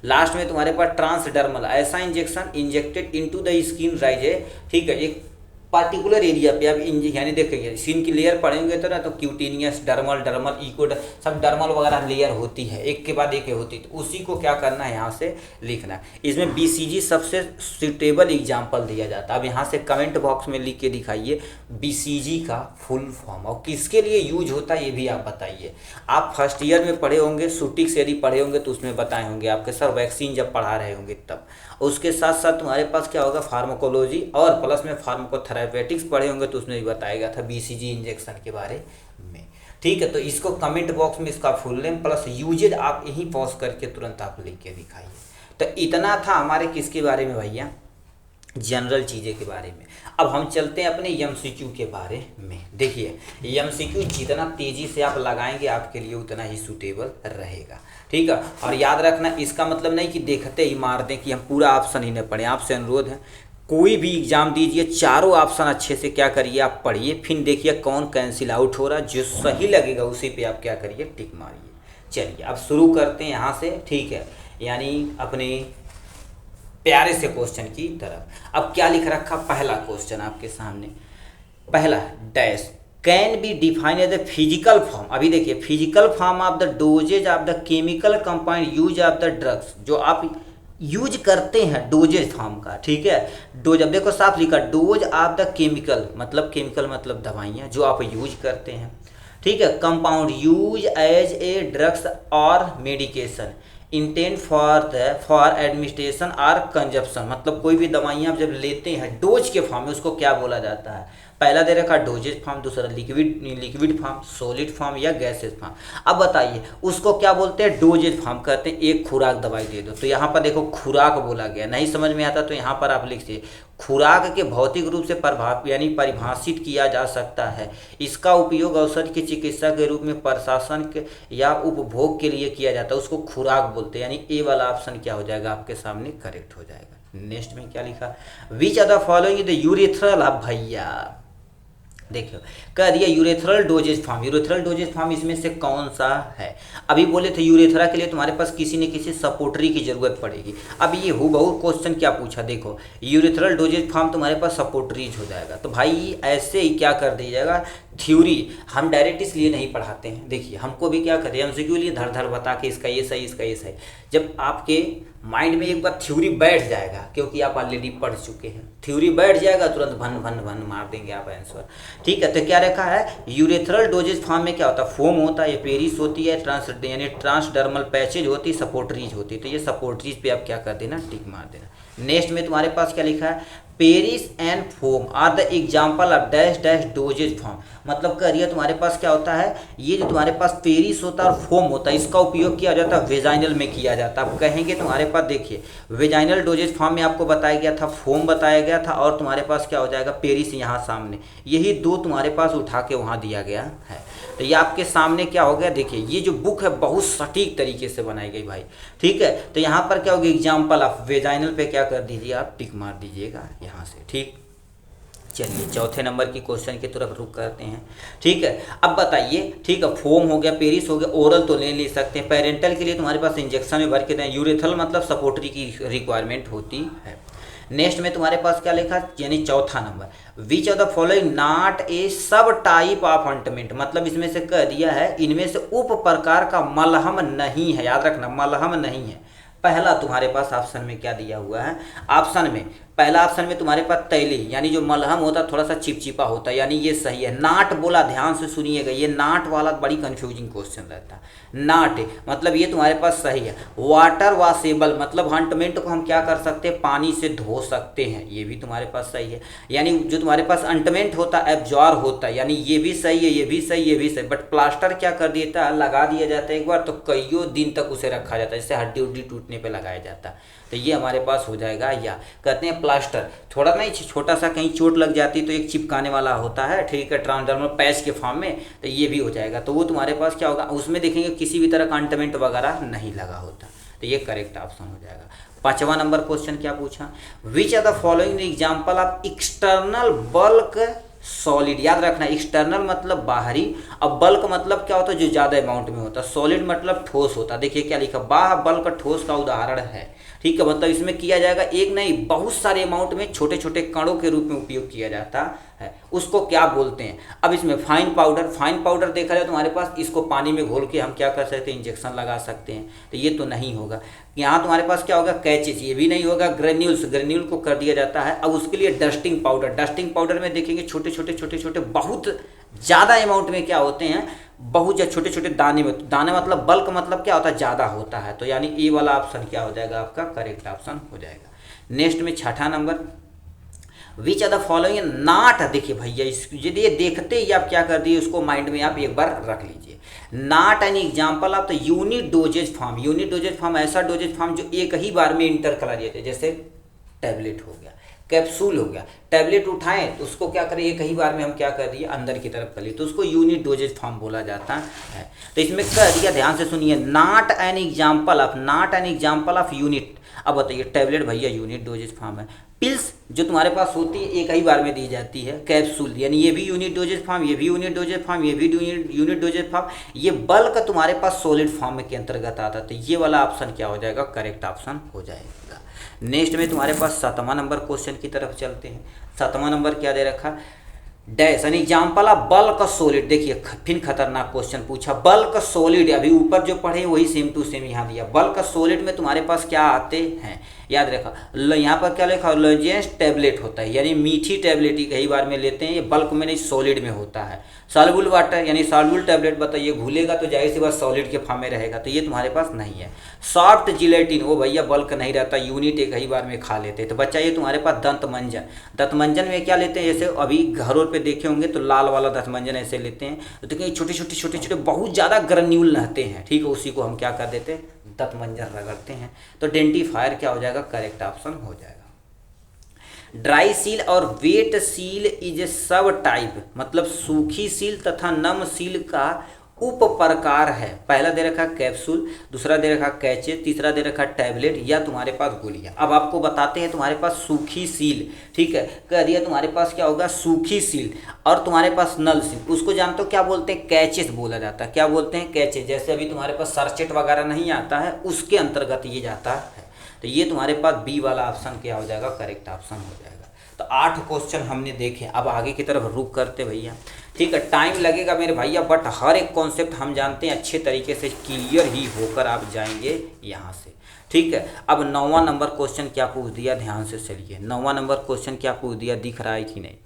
Speaker 1: लास्ट में तुम्हारे पास ट्रांसडर्मल, ऐसा injection injected into the skin rise है, ठीक है, एक पार्टिकुलर एरिया पे आप यानी देखिए स्किन की लेयर पढ़ेंगे तो ना, तो क्यूटेनियस, डर्मल इको, सब डर्मल वगैरह लेयर होती है, एक के बाद एक होती है, तो उसी को क्या करना है यहाँ से लिखना है। इसमें बीसीजी सबसे सुटेबल एग्जाम्पल दिया जाता है। अब यहाँ से कमेंट बॉक्स में लिख के दिखाइए बीसीजी का फुल फॉर्म और किसके लिए यूज होता है ये भी आप बताइए। आप फर्स्ट ईयर में पढ़े होंगे, सुटिक्स यदि पढ़े होंगे तो उसमें बताए होंगे आपके सर, वैक्सीन जब पढ़ा रहे होंगे तब। उसके साथ साथ तुम्हारे पास क्या होगा, फार्माकोलॉजी और प्लस में फार्माकोथेरेपेटिक्स पढ़े होंगे तो उसमें भी बताया गया था बीसीजी इंजेक्शन के बारे में, ठीक है। तो इसको कमेंट बॉक्स में इसका फुल नेम प्लस यूजेज आप यहीं पॉज करके तुरंत आप लिख के दिखाइए। तो इतना था हमारे किसके बारे में भैया, जनरल चीज़ें के बारे में। अब हम चलते हैं अपने एमसीक्यू के बारे में। देखिए एमसीक्यू जितना तेज़ी से आप लगाएंगे आपके लिए उतना ही सूटेबल रहेगा, ठीक है। और याद रखना इसका मतलब नहीं कि देखते ही मार दें कि हम पूरा ऑप्शन ही न पढ़ें। आपसे अनुरोध है कोई भी एग्जाम दीजिए, चारों ऑप्शन अच्छे से क्या करिए आप पढ़िए, फिर देखिए कौन कैंसिल आउट हो रहा है, जो सही लगेगा उसी पे आप क्या करिए टिक मारिए। चलिए अब शुरू करते हैं यहाँ से, ठीक है, यानी अपने प्यारे से क्वेश्चन की तरफ। अब क्या लिख रखा, पहला क्वेश्चन आपके सामने, पहला dash can be define as the physical form. अभी देखिए physical form of the dosage of the chemical compound use of the drugs, जो आप यूज करते हैं डोजेज फॉर्म का, ठीक है। डोज, अब देखो साफ लिखा डोज ऑफ द केमिकल मतलब दवाइयाँ जो आप यूज करते हैं, ठीक है। Compound use as a drugs और मेडिकेशन इंटेंट फॉर एडमिनिस्ट्रेशन और कंजप्शन, मतलब कोई भी दवाइयाँ आप जब लेते हैं डोज के फॉर्म में उसको क्या बोला जाता है। पहला दे रखा डोजेज फॉर्म, दूसरा लिक्विड फॉर्म, सॉलिड फॉर्म या गैसेज फॉर्म। अब बताइए उसको क्या बोलते हैं, डोजेज फॉर्म कहते हैं। एक खुराक दवाई दे दो, तो यहाँ पर देखो खुराक बोला गया, नहीं समझ में आता तो यहाँ पर आप लिखिए खुराक के भौतिक रूप से परिभाषित किया जा सकता है। इसका उपयोग औषधि की चिकित्सा के रूप में प्रशासन के या उपभोग के लिए किया जाता है, उसको खुराक बोलते हैं। यानी ए वाला ऑप्शन क्या हो जाएगा आपके सामने करेक्ट हो जाएगा। नेक्स्ट में क्या लिखा, which are the following the urethral. अब भैया देखो कह दिया urethral dosage form, urethral dosage form इसमें से कौन सा है। अभी बोले थे यूरेथ्रा के लिए तुम्हारे पास किसी न किसी सपोर्टरी की जरूरत पड़ेगी। अब ये हूबहू क्वेश्चन क्या पूछा, देखो यूरेथ्रल डोजेज फॉर्म तुम्हारे पास सपोर्टरीज हो जाएगा। तो भाई ऐसे ही क्या कर दीजिएगा, थ्योरी हम डायरेक्ट इसलिए नहीं पढ़ाते हैं। देखिए हमको भी क्या करते हैं, एमसीक्यू लिए धड़ धड़ बता के इसका ये सही इसका ये सही। जब आपके माइंड में एक बार थ्योरी बैठ जाएगा, क्योंकि आप ऑलरेडी पढ़ चुके हैं, थ्योरी बैठ जाएगा तुरंत भन भन भन मार देंगे आप आंसर, ठीक है। तो क्या रखा है, यूरेथ्रल डोजेज फॉर्म में क्या होता है, फोम होता है, पेरिस होती है, यानी ट्रांसडर्मल पैचेज होती है, सपोर्टरीज होती है। तो ये सपोर्टरीज पे आप क्या कर देना टिक मार देना। नेक्स्ट में तुम्हारे पास क्या लिखा है, pessaries and foam are the example of dash dash dosage form. मतलब करिए तुम्हारे पास क्या होता है, ये जो तुम्हारे पास पेरिस होता है और फोम होता है, इसका उपयोग किया जाता है वेजाइनल में किया जाता है। आप कहेंगे तुम्हारे पास देखिए वेजाइनल डोजेज फॉर्म में आपको बताया गया था, फोम बताया गया था, और तुम्हारे पास क्या हो जाएगा पेरिस यहाँ सामने, यही दो तुम्हारे पास उठा के वहाँ दिया गया है। तो ये आपके सामने क्या हो गया, देखिए ये जो बुक है बहुत सटीक तरीके से बनाई गई भाई, ठीक है। तो यहाँ पर क्या होगा, एग्जाम्पल ऑफ वेजाइनल पे क्या कर दीजिए आप, टिक मार दीजिएगा यहाँ से, ठीक। चलिए चौथे नंबर की क्वेश्चन की तरफ रुक करते हैं, ठीक है। अब बताइए, ठीक है, फोम हो गया, पेरिस हो गया, ओरल तो ले सकते हैं, पेरेंटल के लिए तुम्हारे पास इंजेक्शन में भर के दें, यूरेथल मतलब सपोर्टरी की रिक्वायरमेंट होती है। नेक्स्ट में तुम्हारे पास क्या लिखा, यानी चौथा number, which of the following not a सब टाइप ऑफ ऑइंटमेंट, मतलब इसमें से कह दिया है इनमें से उप प्रकार का मलहम नहीं है, याद रखना मलहम नहीं है। पहला तुम्हारे पास ऑप्शन में क्या दिया हुआ है, ऑप्शन में पहला ऑप्शन में तुम्हारे पास तैली, यानी जो मलहम होता है थोड़ा सा चिपचिपा होता है, यानी ये सही है। नाट बोला, ध्यान से सुनिएगा, ये नाट वाला बड़ी कंफ्यूजिंग क्वेश्चन रहता है। नाट मतलब ये तुम्हारे पास सही है। वाटर वॉशेबल मतलब ऑइंटमेंट को हम क्या कर सकते हैं, पानी से धो सकते हैं, ये भी तुम्हारे पास सही है। यानी जो तुम्हारे पास ऑइंटमेंट होता है एब्जॉर्ब होता है, यानी ये भी सही है, ये भी सही, ये भी सही। बट प्लास्टर क्या कर देता है, लगा दिया जाता है एक बार तो कईयों दिन तक उसे रखा जाता है, जैसे हड्डी उड्डी टूटने पे लगाया जाता है। तो ये हमारे पास हो जाएगा, या कहते हैं प्लास्टर थोड़ा नहीं, छोटा सा कहीं चोट लग जाती तो एक चिपकाने वाला होता है, ठीक है, ट्रांसडर्मल पैच के फॉर्म में, तो ये भी हो जाएगा। तो वो तुम्हारे पास क्या होगा, उसमें देखेंगे किसी भी तरह का ऑइंटमेंट वगैरह नहीं लगा होता, तो ये करेक्ट ऑप्शन हो जाएगा। पांचवा नंबर क्वेश्चन क्या पूछा, which are the following example of external bulk solid, याद रखना एक्सटर्नल मतलब बाहरी, अब बल्क मतलब क्या होता है जो ज़्यादा अमाउंट में होता है, सॉलिड मतलब ठोस होता है। देखिए क्या लिखा, बाह बल्क ठोस का उदाहरण है, ठीक है, मतलब इसमें किया जाएगा एक नहीं बहुत सारे अमाउंट में छोटे छोटे कणों के रूप में उपयोग किया जाता है, उसको क्या बोलते हैं। अब इसमें फाइन पाउडर देखा जाए तुम्हारे पास, इसको पानी में घोल के हम क्या कर सकते हैं, इंजेक्शन लगा सकते हैं, तो ये तो नहीं होगा। यहाँ तुम्हारे पास क्या होगा, कैचेस, ये भी नहीं होगा। ग्रेन्यूल को कर दिया जाता है। अब उसके लिए डस्टिंग पाउडर में देखेंगे छोटे छोटे बहुत ज़्यादा अमाउंट में क्या होते हैं, बहुत छोटे छोटे दाने मतलब बल्क मतलब क्या होता है, ज़्यादा होता है। तो यानी ए वाला ऑप्शन क्या हो जाएगा, आपका करेक्ट ऑप्शन हो जाएगा। नेक्स्ट में छठा number, which are the following not, देखिए भैया यदि ये देखते ही आप क्या कर दिए, उसको माइंड में आप एक बार रख लीजिए। Not an example of the unit doses form, ऐसा डोजेज फॉर्म जो एक ही बार में इंटर करा दिए थे, जैसे टैबलेट हो गया, कैप्सूल हो गया। टैबलेट उठाएं तो उसको क्या करें, एक ही बार में हम क्या कर दिए, अंदर की तरफ कर लिए, तो उसको यूनिट डोजेज फॉर्म बोला जाता है। तो इसमें कह दिया, ध्यान से सुनिए, not an example of unit. अब बताइए, टैबलेट भैया यूनिट डोजेज फॉर्म है, पिल्स जो तुम्हारे पास होती है एक ही बार में दी जाती है, कैप्सूल यानी ये भी यूनिट डोजेज फॉर्म, ये भी यूनिट डोजेज फॉर्म, ये भी यूनिट डोजेज फॉर्म, ये बल्क तुम्हारे पास सॉलिड फॉर्म के अंतर्गत आता है। तो ये वाला ऑप्शन क्या हो जाएगा, करेक्ट ऑप्शन हो जाएगा। नेक्स्ट में तुम्हारे पास 7वां नंबर क्वेश्चन की तरफ चलते हैं। 7वां नंबर क्या दे रखा, dash an example of bulk solid. देखिए फिर खतरनाक क्वेश्चन पूछा, बल्क सॉलिड, अभी ऊपर जो पढ़े वही सेम टू सेम यहाँ दिया। बल्क सॉलिड में तुम्हारे पास क्या आते हैं, याद रखा, यहाँ पर क्या लिखा, लॉजेंस टैबलेट होता है, यानी मीठी टैबलेट ही कई बार में लेते हैं, ये बल्क में नहीं सॉलिड में होता है। सॉल्युबल वाटर यानी सॉल्युबल टैबलेट, बताइए घुलेगा तो जाहिर सी बात सॉलिड के फॉर्म में रहेगा, तो ये तुम्हारे पास नहीं है। सॉफ्ट जिलेटिन, वो भैया बल्क नहीं रहता, यूनिट एक ही बार में खा लेते हैं। तो बच्चा ये तुम्हारे पास दंतमंजन में क्या लेते हैं, जैसे अभी घरों पे देखे होंगे तो लाल वाला दंतमंजन ऐसे लेते हैं, तो देखिए छोटे बहुत ज़्यादा ग्रेन्यूल रहते हैं, ठीक है, उसी को हम क्या कर देते हैं, दंतमंजन रगड़ते हैं। तो डेंटिफायर क्या हो जाएगा, करेक्ट ऑप्शन हो जाएगा। ड्राई सील और वेट सील इज ए सब टाइप, मतलब सूखी सील तथा नम सील का उप प्रकार है। पहला दे रखा कैप्सूल, दूसरा दे रखा कैचे, तीसरा दे रखा टैबलेट, या तुम्हारे पास गोलियां। अब आपको बताते हैं तुम्हारे पास सूखी सील, ठीक है, कह दिया तुम्हारे पास क्या होगा, सूखी सील, और तुम्हारे पास नल सील, उसको जानते हो क्या बोलते हैं, कैचेस बोला जाता है। क्या बोलते हैं, कैचेस। जैसे अभी तुम्हारे पास सरचेट वगैरह नहीं आता है, उसके अंतर्गत ये जाता है। तो ये तुम्हारे पास बी वाला ऑप्शन क्या हो जाएगा, करेक्ट ऑप्शन हो जाएगा। तो 8 क्वेश्चन हमने देखे, अब आगे की तरफ रुक करते भैया, ठीक है, टाइम लगेगा मेरे भैया, बट हर एक कॉन्सेप्ट हम जानते हैं अच्छे तरीके से क्लियर ही होकर आप जाएंगे यहाँ से, ठीक है। अब 9वां नंबर क्वेश्चन क्या पूछ दिया, ध्यान से चलिए, 9वां नंबर क्वेश्चन क्या पूछ दिया, दिख रहा है कि नहीं,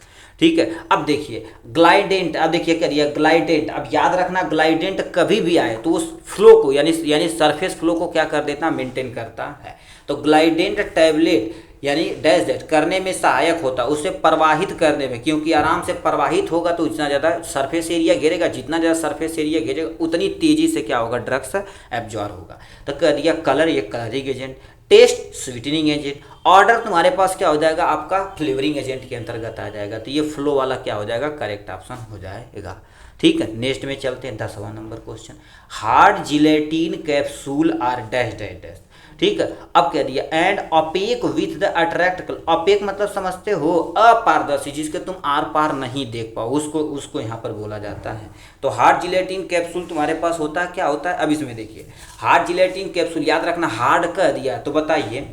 Speaker 1: ठीक है। अब देखिए ग्लाइडेंट, अब देखिए क्या दिया, ग्लाइडेंट। अब याद रखना, ग्लाइडेंट कभी भी आए तो उस फ्लो को यानी सरफेस फ्लो को क्या कर देता, मेंटेन करता है। तो ग्लाइडेंट टैबलेट यानी डैश डैश करने में सहायक होता है, उसे प्रवाहित करने में, क्योंकि आराम से प्रवाहित होगा तो इतना ज़्यादा सरफेस एरिया घेरेगा, जितना ज़्यादा सरफेस एरिया घेरेगा उतनी तेज़ी से क्या होगा, ड्रग्स एब्जॉर्ब होगा। तो कह दिया कलर, ये colouring agent, taste sweetening agent, order तुम्हारे पास क्या हो जाएगा, आपका फ्लेवरिंग एजेंट के अंतर्गत आ जाएगा। तो ये फ्लो वाला क्या हो जाएगा, करेक्ट ऑप्शन हो जाएगा, ठीक है, नेक्स्ट में चलते हैं 10वां number question, hard gelatin capsule are dash dash dash. ठीक है, अब कह दिया and opaque with the attract, opaque मतलब समझते हो अपारदर्शी, जिसके तुम आर पार नहीं देख पाओ, उसको यहाँ पर बोला जाता है। तो हार्ड जिलेटिन कैप्सूल तुम्हारे पास होता है, क्या होता है, अब इसमें देखिए हार्ड जिलेटिन कैप्सूल, याद रखना हार्ड कह दिया तो बताइए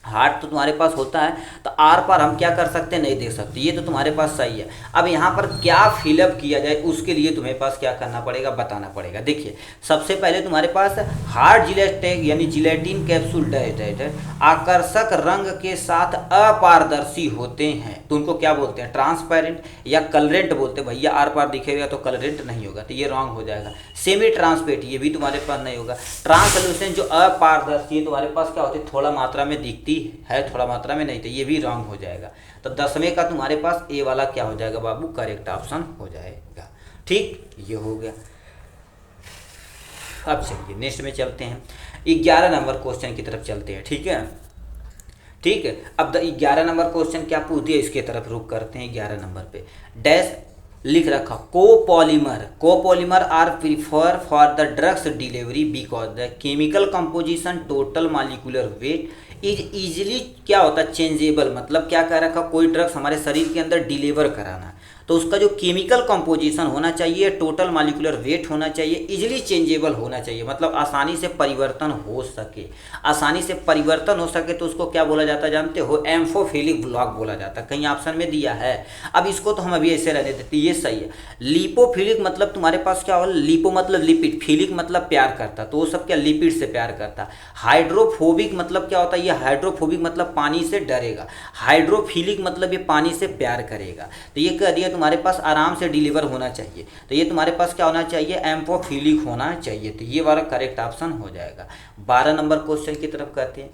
Speaker 1: हार्ड तो तुम्हारे पास होता है, तो आर पर हम क्या कर सकते हैं, नहीं देख सकते, ये तो तुम्हारे पास सही है। अब यहाँ पर क्या फिलअप किया जाए उसके लिए तुम्हें पास क्या करना पड़ेगा, बताना पड़ेगा। देखिए सबसे पहले तुम्हारे पास हार्ड जिलेटिन यानी जिलेटिन कैप्सूल डैश आकर्षक रंग के साथ अपारदर्शी होते हैं, तो उनको क्या बोलते हैं, ट्रांसपेरेंट या कलरेंट बोलते हैं। भैया आर पार दिखेगा तो कलरेंट नहीं होगा, तो ये रॉन्ग हो जाएगा। सेमी ट्रांसपेरेंट ये भी तुम्हारे पास नहीं होगा। ट्रांसलूसेंट जो अपारदर्शी है तुम्हारे पास क्या होती है, थोड़ा मात्रा में दिखती है, थोड़ा मात्रा में नहीं, तो ये भी रॉन्ग हो जाएगा। तो 10वें का तुम्हारे पास ए वाला क्या हो जाएगा बाबू, करेक्ट ऑप्शन हो जाएगा। ठीक, ये हो गया। अब चलिए नेक्स्ट में चलते हैं, 11 नंबर क्वेश्चन की तरफ चलते हैं। ठीक है, ठीक है, अब 11 नंबर क्वेश्चन क्या पूछ दिया, इसके तरफ रुक करते हैं। 11 नंबर पे डैश लिख रखा, copolymer are prefer for the drugs delivery because the chemical composition total molecular weight is easily क्या होता है, चेंजेबल, मतलब क्या कह रखा, कोई ड्रग्स हमारे शरीर के अंदर डिलीवर कराना तो उसका जो केमिकल कंपोजिशन होना चाहिए, टोटल मॉलिक्यूलर वेट होना चाहिए, इजीली चेंजेबल होना चाहिए, मतलब आसानी से परिवर्तन हो सके। आसानी से परिवर्तन हो सके तो उसको क्या बोला जाता है जानते हो, एम्फोफिलिक ब्लॉक बोला जाता है। कहीं ऑप्शन में दिया है, अब इसको तो हम अभी ऐसे रहने देते, ये सही है। लिपोफिलिक मतलब तुम्हारे पास क्या होगा, लिपो मतलब लिपिड, फिलिक मतलब प्यार करता, तो वो सब क्या लिपिड से प्यार करता। हाइड्रोफोबिक मतलब क्या होता है, ये हाइड्रोफोबिक मतलब पानी से डरेगा। हाइड्रोफिलिक मतलब ये पानी से प्यार करेगा। तो ये कह दिया तुम्हारे पास आराम से डिलीवर होना चाहिए, तो ये तुम्हारे पास क्या होना चाहिए, एम्फोफिलिक होना चाहिए, तो ये वाला करेक्ट ऑप्शन हो जाएगा। 12 नंबर क्वेश्चन की तरफ कहते हैं,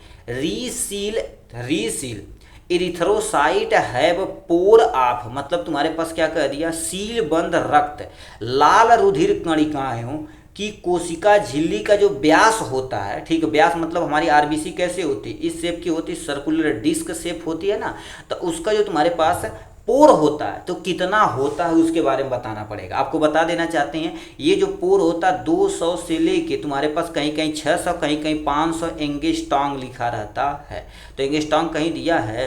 Speaker 1: रीसील इरिथ्रोसाइट हैव पोर ऑफ, मतलब तुम्हारे पास क्या कह दिया, सील बंद रक्त लाल रुधिर कणिकाओं की कोशिका झिल्ली का जो व्यास होता है, ठीक है, व्यास मतलब हमारी आरबीसी कैसे होती है, इस शेप की होती है, सर्कुलर डिस्क शेप होती है ना, तो उसका जो तुम्हारे पास पोर होता है तो कितना होता है उसके बारे में बताना पड़ेगा। आपको बता देना चाहते हैं, ये जो पोर होता है 200 से लेके तुम्हारे पास कहीं कहीं 600 कहीं कहीं 500 एंगस्ट्रॉम लिखा रहता है, तो एंगस्ट्रॉम कहीं दिया है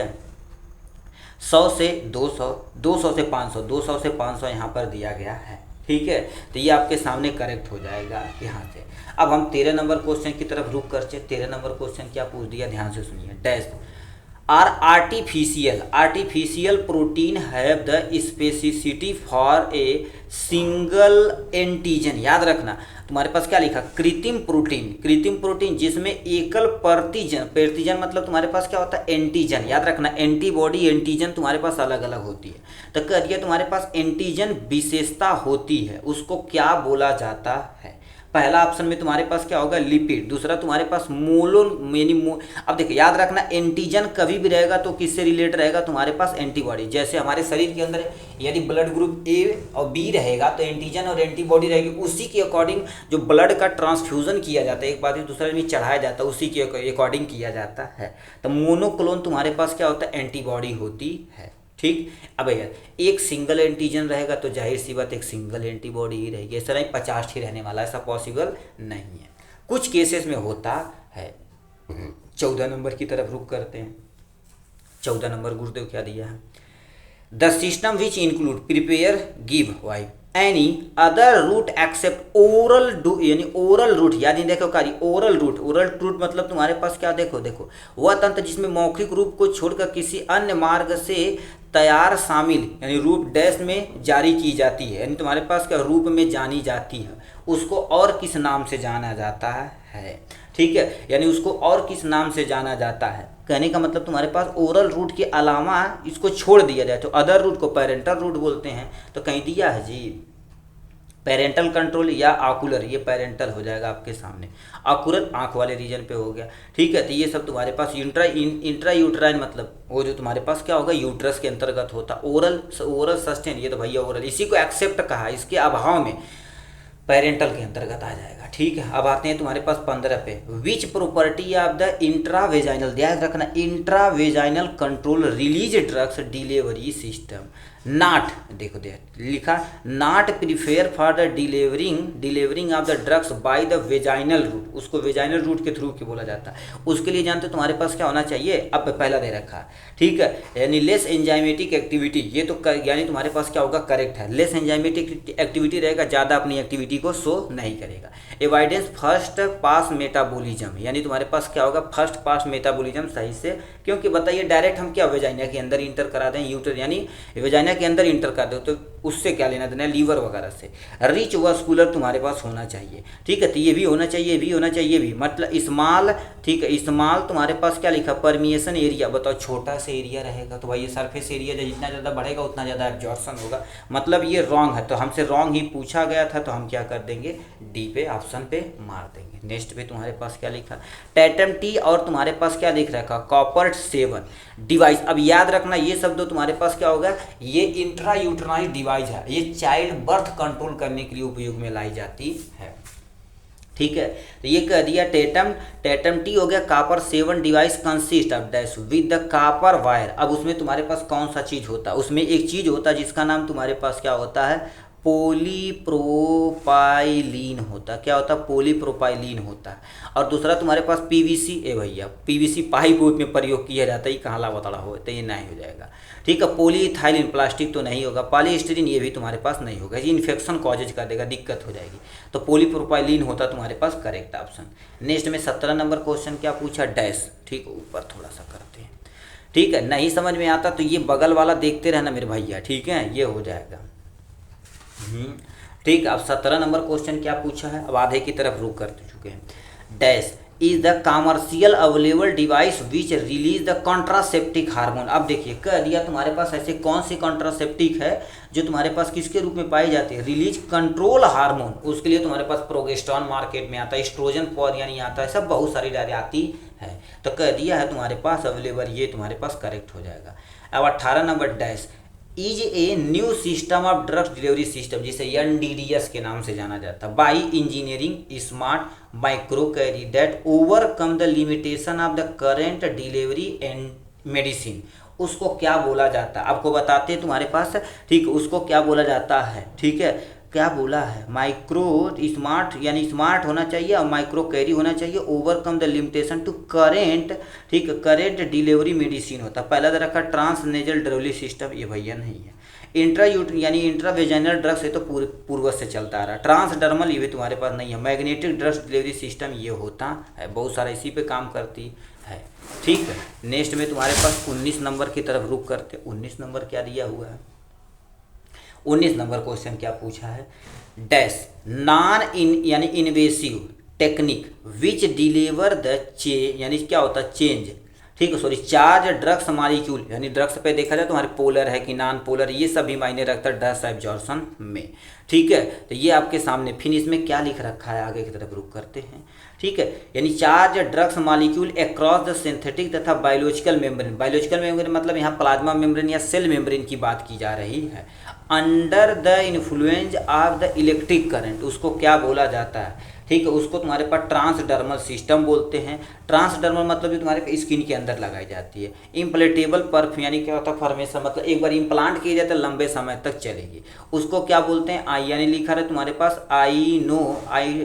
Speaker 1: 100 से 200, 200 से 500, 200 से 500 यहाँ पर दिया गया है। ठीक है, तो ये आपके सामने करेक्ट हो जाएगा यहाँ से। अब हम 13 नंबर क्वेश्चन की तरफ रुक करते। 13 नंबर क्वेश्चन क्या पूछ दिया, ध्यान से सुनिए। Dash are artificial protein have the specificity for a single antigen, याद रखना तुम्हारे पास क्या लिखा, कृत्रिम प्रोटीन जिसमें एकल प्रतिजन मतलब तुम्हारे पास क्या होता है, एंटीजन, याद रखना एंटीबॉडी एंटीजन तुम्हारे पास अलग अलग होती है, तो कह दिया तुम्हारे पास एंटीजन विशेषता होती है, उसको क्या बोला जाता है। पहला ऑप्शन में तुम्हारे पास क्या होगा, लिपिड, दूसरा तुम्हारे पास अब देखिए याद रखना एंटीजन कभी भी रहेगा तो किससे रिलेटेड रहेगा, तुम्हारे पास एंटीबॉडी। जैसे हमारे शरीर के अंदर यदि ब्लड ग्रुप ए और बी रहेगा तो एंटीजन और एंटीबॉडी रहेगी, उसी के अकॉर्डिंग जो ब्लड का ट्रांसफ्यूजन किया जाता है, एक बात दूसरे में चढ़ाया जाता है, उसी के अकॉर्डिंग किया जाता है। तो मोनोक्लोन तुम्हारे पास क्या होता है, एंटीबॉडी होती है। ठीक, अब यार एक सिंगल एंटीजन रहेगा तो जाहिर सी बात एक सिंगल एंटीबॉडी ही रहेगी, ऐसा नहीं 50 ही रहने वाला, ऐसा पॉसिबल नहीं है, कुछ केसेस में होता है। 14 नंबर की तरफ रुक करते हैं। 14 नंबर गुरुदेव क्या दिया है, the system which include prepare give wife any other route except oral यानी ओरल रूट, याद नहीं देखो कारी ओरल रूट मतलब तुम्हारे पास क्या, देखो वह तंत्र जिसमें मौखिक रूप को छोड़कर किसी अन्य मार्ग से तैयार शामिल यानी रूप डैश में जारी की जाती है, यानी तुम्हारे पास क्या रूप में जानी जाती है, उसको और किस नाम से जाना जाता है। ठीक है, यानी उसको और किस नाम से जाना जाता है, कहने का मतलब तुम्हारे पास ओरल रूट के अलावा इसको छोड़ दिया जाए तो अदर रूट को पेरेंटल रूट बोलते हैं। तो कहीं दिया है जी पेरेंटल कंट्रोल या आकुलर, ये पेरेंटल हो जाएगा आपके सामने, आकुलर आंख वाले रीजन पे हो गया। ठीक है, तो ये सब तुम्हारे पास इंट्रा यूट्राइन मतलब वो जो तुम्हारे पास क्या होगा यूट्रस के अंतर्गत होता। ओरल सस्टेन ये तो भैया ओरल, इसी को एक्सेप्ट कहा, इसके अभाव में पेरेंटल के अंतर्गत आ जाएगा। ठीक है, अब आते हैं तुम्हारे पास 15 पे, which property of the intravaginal, ध्यान रखना intravaginal control release drugs delivery system, not, देखो लिखा not prefer for the delivering of the drugs by the vaginal route, उसको वेजाइनल रूट के थ्रू क्यों बोला जाता है, उसके लिए जानते तुम्हारे पास क्या होना चाहिए, अब पहला दे रखा है, ठीक है, यानी लेस एंजाइमेटिक एक्टिविटी, ये तो यानी तुम्हारे पास क्या होगा, करेक्ट है, लेस एंजाइमेटिक एक्टिविटी रहेगा, ज़्यादा अपनी एक्टिविटी को शो नहीं करेगा। एवॉइडेंस फर्स्ट पास मेटाबॉलिज्म, यानी तुम्हारे पास क्या होगा, फर्स्ट पास मेटाबॉलिज्म सही से, क्योंकि बताइए डायरेक्ट हम क्या वेजाइना के अंदर इंटर करा दें, यूटर यानी वेजाइना के अंदर इंटर कर दो तो उससे क्या लेना देना, लीवर वगैरह से। रिच वस्कुलर तुम्हारे पास होना चाहिए, ठीक है, तो ये भी होना चाहिए, ये भी होना चाहिए, ये भी, मतलब स्मॉल, ठीक है, स्मॉल तुम्हारे पास क्या लिखा, परमिएशन एरिया, बताओ छोटा सा एरिया रहेगा तो भाई ये सरफेस एरिया जितना ज़्यादा बढ़ेगा उतना ज़्यादा एब्जॉर्प्शन होगा, मतलब ये रॉन्ग है, तो हमसे रॉन्ग ही पूछा गया था तो हम क्या कर देंगे, डी पे ऑप्शन पे मार देंगे। नेक्स्ट पे तुम्हारे पास क्या लिखा, टैटम टी और तुम्हारे पास क्या लिख रखा, कॉपर 7 डिवाइस। अब याद रखना ये शब्द तुम्हारे पास क्या होगा, ये इंट्रा यूट्राइज डिवाइस है, ये चाइल्ड बर्थ कंट्रोल करने के लिए उपयोग में लाई जाती है, ठीक है, तो ये कह दिया टैटम टी हो गया, copper 7 device consist of dash with the copper wire. अब उसमें तुम्हारे पास कौन सा चीज़ होता है, उसमें एक चीज़ होता है जिसका नाम तुम्हारे पास क्या होता है, पॉलीप्रोपाइलीन होता है, क्या होता है, पॉलीप्रोपाइलीन होता है, और दूसरा तुम्हारे पास पीवीसी, ए भैया पीवीसी पाइप में प्रयोग किया जाता है, ये कहाँ लावतड़ा हो तो ये नहीं हो जाएगा, ठीक है, पॉलीइथाइलिन प्लास्टिक तो नहीं होगा, पॉलीस्टीरीन ये भी तुम्हारे पास नहीं होगा, ये इन्फेक्शन कॉजेज कर देगा, दिक्कत हो जाएगी, तो पॉलीप्रोपाइलीन होता तुम्हारे पास करेक्ट ऑप्शन। नेक्स्ट में 17 नंबर क्वेश्चन क्या पूछा, डैश, ठीक, ऊपर थोड़ा सा करते हैं, ठीक है, नहीं समझ में आता तो ये बगल वाला देखते रहना मेरे भैया, ठीक है, ये हो जाएगा, ठीक। अब 17 नंबर क्वेश्चन क्या पूछा है, अब आधे की तरफ रुक कर चुके हैं, dash is the commercial available device which release the contraceptive hormone. अब देखिए कह दिया तुम्हारे पास ऐसे कौन सी कॉन्ट्रासेप्टिक है जो तुम्हारे पास किसके रूप में पाई जाती है, रिलीज कंट्रोल हार्मोन, उसके लिए तुम्हारे पास प्रोगेस्टेरॉन मार्केट में आता है, एस्ट्रोजन फॉर यानी आता है, सब बहुत सारी डायरी आती है, तो कह दिया है तुम्हारे पास अवेलेबल, ये तुम्हारे पास करेक्ट हो जाएगा। अब 18 number dash is a new system of drugs delivery system, जिसे NDDS के नाम से जाना जाता है, by engineering smart micro carry that overcome the limitation of the current delivery and medicine. उसको क्या बोला जाता है, आपको बताते हैं तुम्हारे पास, ठीक, उसको क्या बोला जाता है, ठीक है, क्या बोला है, माइक्रो स्मार्ट यानी स्मार्ट होना चाहिए और माइक्रो कैरी होना चाहिए, overcome the limitation to current, ठीक, करेंट डिलीवरी मेडिसिन होता है। पहला रखा ट्रांसनेजल डिलीवरी सिस्टम, ये भैया नहीं है, यानी इंट्रावेजाइनल ड्रग्स है तो पूर्वज से चलता आ रहा है, ट्रांसडर्मल ये भी तुम्हारे पास नहीं है, मैग्नेटिक ड्रग्स डिलीवरी सिस्टम ये होता है, बहुत सारा इसी पे काम करती है, ठीक है। नेक्स्ट में तुम्हारे पास 19 नंबर की तरफ रुक करते, 19 नंबर क्या दिया हुआ है, 19 नंबर क्वेश्चन क्या पूछा है, डैश यानी invasive technique which deliver the यानी क्या होता है चेंज, ठीक है, सॉरी चार्ज ड्रग्स मॉलिक्यूल, यानी ड्रग्स पे देखा जाए तो हमारे पोलर है कि नॉन पोलर, ये सभी मायने रखता है ड्रग्स एब्जॉर्प्शन में, ठीक है, तो ये आपके सामने फिर इसमें क्या लिख रखा है, आगे की तरफ रुक करते हैं, ठीक है, यानी charge drugs molecule across the synthetic तथा बायोलॉजिकल मेम्ब्रेन मतलब यहाँ प्लाज्मा मेम्ब्रेन या सेल मेम्ब्रेन की बात की जा रही है, under the influence of the electric current, उसको क्या बोला जाता है, ठीक है, उसको तुम्हारे पास ट्रांसडर्मल सिस्टम बोलते हैं। ट्रांसडर्मल मतलब जो तुम्हारे स्किन के अंदर लगाई जाती है। इम्प्लेटेबल पर्फ यानी क्या होता है फॉर्मेशन, मतलब एक बार इम्प्लांट किया जाता है लंबे समय तक चलेगी, उसको क्या बोलते हैं, आई यानी लिखा है तुम्हारे पास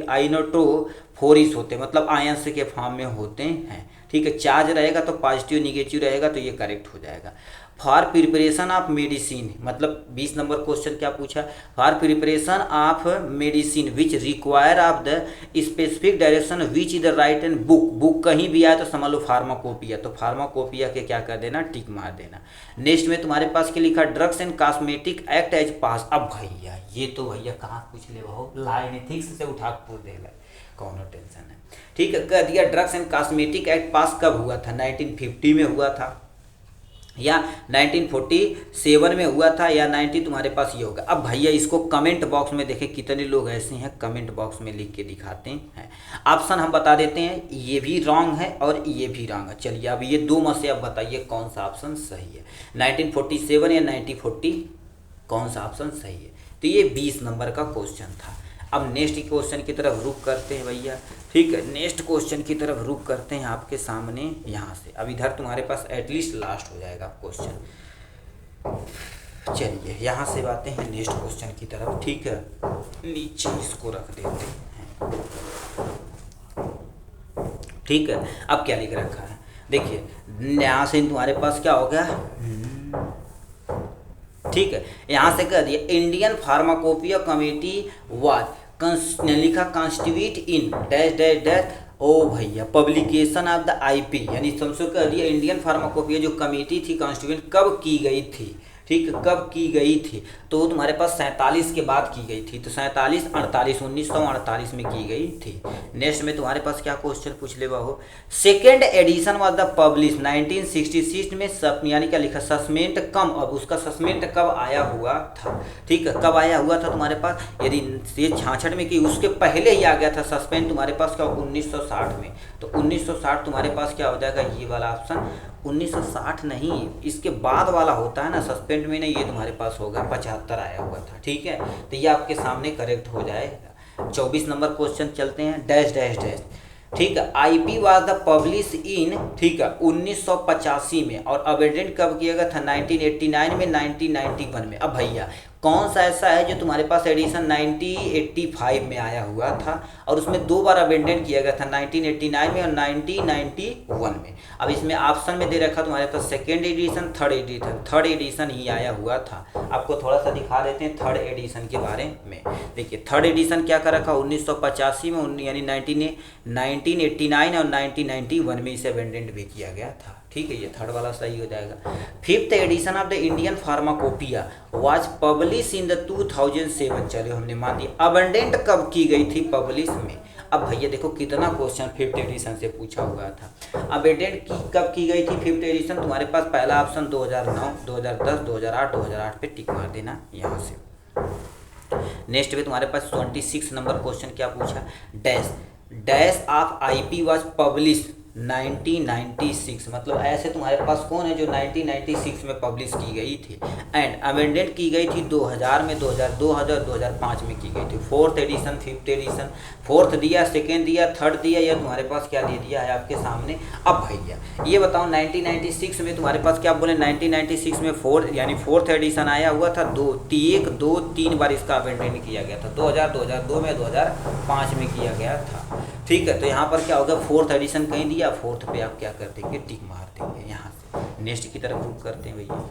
Speaker 1: आइनोटोफोरिस होते हैं, मतलब आयंस के फॉर्म में होते हैं, ठीक है, चार्ज रहेगा तो पॉजिटिव निगेटिव रहेगा तो ये करेक्ट हो जाएगा। फॉर प्रिपरेशन ऑफ मेडिसिन मतलब 20 नंबर क्वेश्चन क्या पूछा, for preparation of medicine which require of the specific direction which is the right and book कहीं भी आए तो समझ लो फार्माकोपिया, तो फार्माकोपिया के क्या कर देना, टिक मार देना। नेक्स्ट में तुम्हारे पास क्या लिखा, drugs and cosmetic act as pass. अब भैया ये तो भैया कहाँ पूछ ले वो लाइन एथिक्स से उठा पूछ देगा, कौन टेंशन है, ठीक है, कह दिया ड्रग्स एंड कॉस्मेटिक एक्ट पास कब हुआ था, 1950 में हुआ था या 1947 में हुआ था या 90 तुम्हारे पास ये होगा। अब भैया इसको कमेंट बॉक्स में देखें कितने लोग ऐसे हैं, कमेंट बॉक्स में लिख के दिखाते हैं। ऑप्शन हम बता देते हैं, ये भी रॉन्ग है और ये भी रॉन्ग है। चलिए अब ये दो में से अब बताइए कौन सा ऑप्शन सही है, 1947 या 1940 कौन सा ऑप्शन सही है। तो ये 20 नंबर का क्वेश्चन था। अब नेक्स्ट क्वेश्चन की तरफ रुक करते हैं भैया, ठीक है, नेक्स्ट क्वेश्चन की तरफ रुक करते हैं आपके सामने यहाँ से। अब इधर तुम्हारे पास एटलीस्ट लास्ट हो जाएगा क्वेश्चन। चलिए यहाँ से आते हैं नेक्स्ट क्वेश्चन की तरफ, ठीक है। नीचे इसको रख देते हैं, ठीक है। अब क्या लिख रखा है देखिए, यहाँ से तुम्हारे पास क्या हो गया, ठीक है। यहाँ से कह दिया इंडियन फार्माकोपिया कमेटी वाज लिखा constitute in dash dash dash, ओ भैया पब्लिकेशन ऑफ द आईपी, यानी समझो कह दिया इंडियन फार्माकोपिया जो कमेटी थी कॉन्स्टिट्यूट कब की गई थी, ठीक है, कब की गई थी, तो तुम्हारे पास 47 के बाद की गई थी, तो 47 48 1948 में की गई थी। नेक्स्ट में तुम्हारे पास क्या क्वेश्चन पूछ ले हो, second edition was the publish 1966 में, यानी क्या लिखा सस्पेंड कम, अब उसका सस्पेंड कब आया हुआ था, ठीक है, कब आया हुआ था तुम्हारे पास, यदि ये 66 में की उसके पहले ही आ गया था सस्पेंड तुम्हारे पास क्या 1960 में, तो 1960 तुम्हारे पास क्या हो जाएगा, ये वाला ऑप्शन 1960 नहीं, इसके बाद वाला होता है ना सस्पेंड में, नहीं ये तुम्हारे पास होगा 75 आया हुआ था, ठीक है। तो ये आपके सामने करेक्ट हो जाएगा। 24 नंबर क्वेश्चन चलते हैं, डैश डैश डैश, ठीक है। IP was the publish in, ठीक है, 1985 में, और अमेंडमेंट कब किया गया था 1989 में, 1991 में। अब भैया कौन सा ऐसा है जो तुम्हारे पास एडिशन 1985 में आया हुआ था, और उसमें 2 बार अमेंडमेंट किया गया था 1989 में और 1991 में। अब इसमें ऑप्शन में दे रखा तुम्हारे पास सेकेंड एडिशन, थर्ड एडिशन ही आया हुआ था। आपको थोड़ा सा दिखा देते हैं थर्ड एडिशन के बारे में। देखिए थर्ड एडिशन क्या कर रखा 1985 में, यानी 1989 और 1991 में इसे अमेंडमेंट भी किया गया था, ठीक है। ये थर्ड वाला सही हो जाएगा। Fifth edition of the Indian pharmacopoeia was publish in the 2007, चलो हमने मान दिया। अबंडेंट कब की गई थी पब्लिश में, अब भैया देखो कितना क्वेश्चन फिफ्थ एडिशन से पूछा हुआ था। अबंडेंट कब की गई थी फिफ्थ एडिशन, तुम्हारे पास पहला ऑप्शन 2009, 2010, 2008, 2008 पे टिक मार देना यहाँ से। नेक्स्ट पे तुम्हारे पास 26 नंबर क्वेश्चन क्या पूछा, dash dash of IP was publish 1996, मतलब ऐसे तुम्हारे पास कौन है जो 1996 में पब्लिश की गई थी, एंड अमेंडेंट की गई थी 2000 में, 2005 में की गई थी। Fourth edition, fifth edition, fourth दिया, सेकेंड दिया, थर्ड दिया, या तुम्हारे पास क्या दे दिया है आपके सामने। अब भैया ये बताओ 1996 में तुम्हारे पास क्या बोले, 1996 में फोर्थ एडिशन आया हुआ था, 3 बार इसका अमेंडमेंट किया गया था, 2000, 2002 में, 2005 में किया गया था, ठीक है। तो यहाँ पर क्या होगा, फोर्थ एडिशन कहीं दिया, फोर्थ पे आप क्या कर देंगे, टिक मार देंगे यहाँ से। नेक्स्ट की तरफ रुक करते हैं भैया।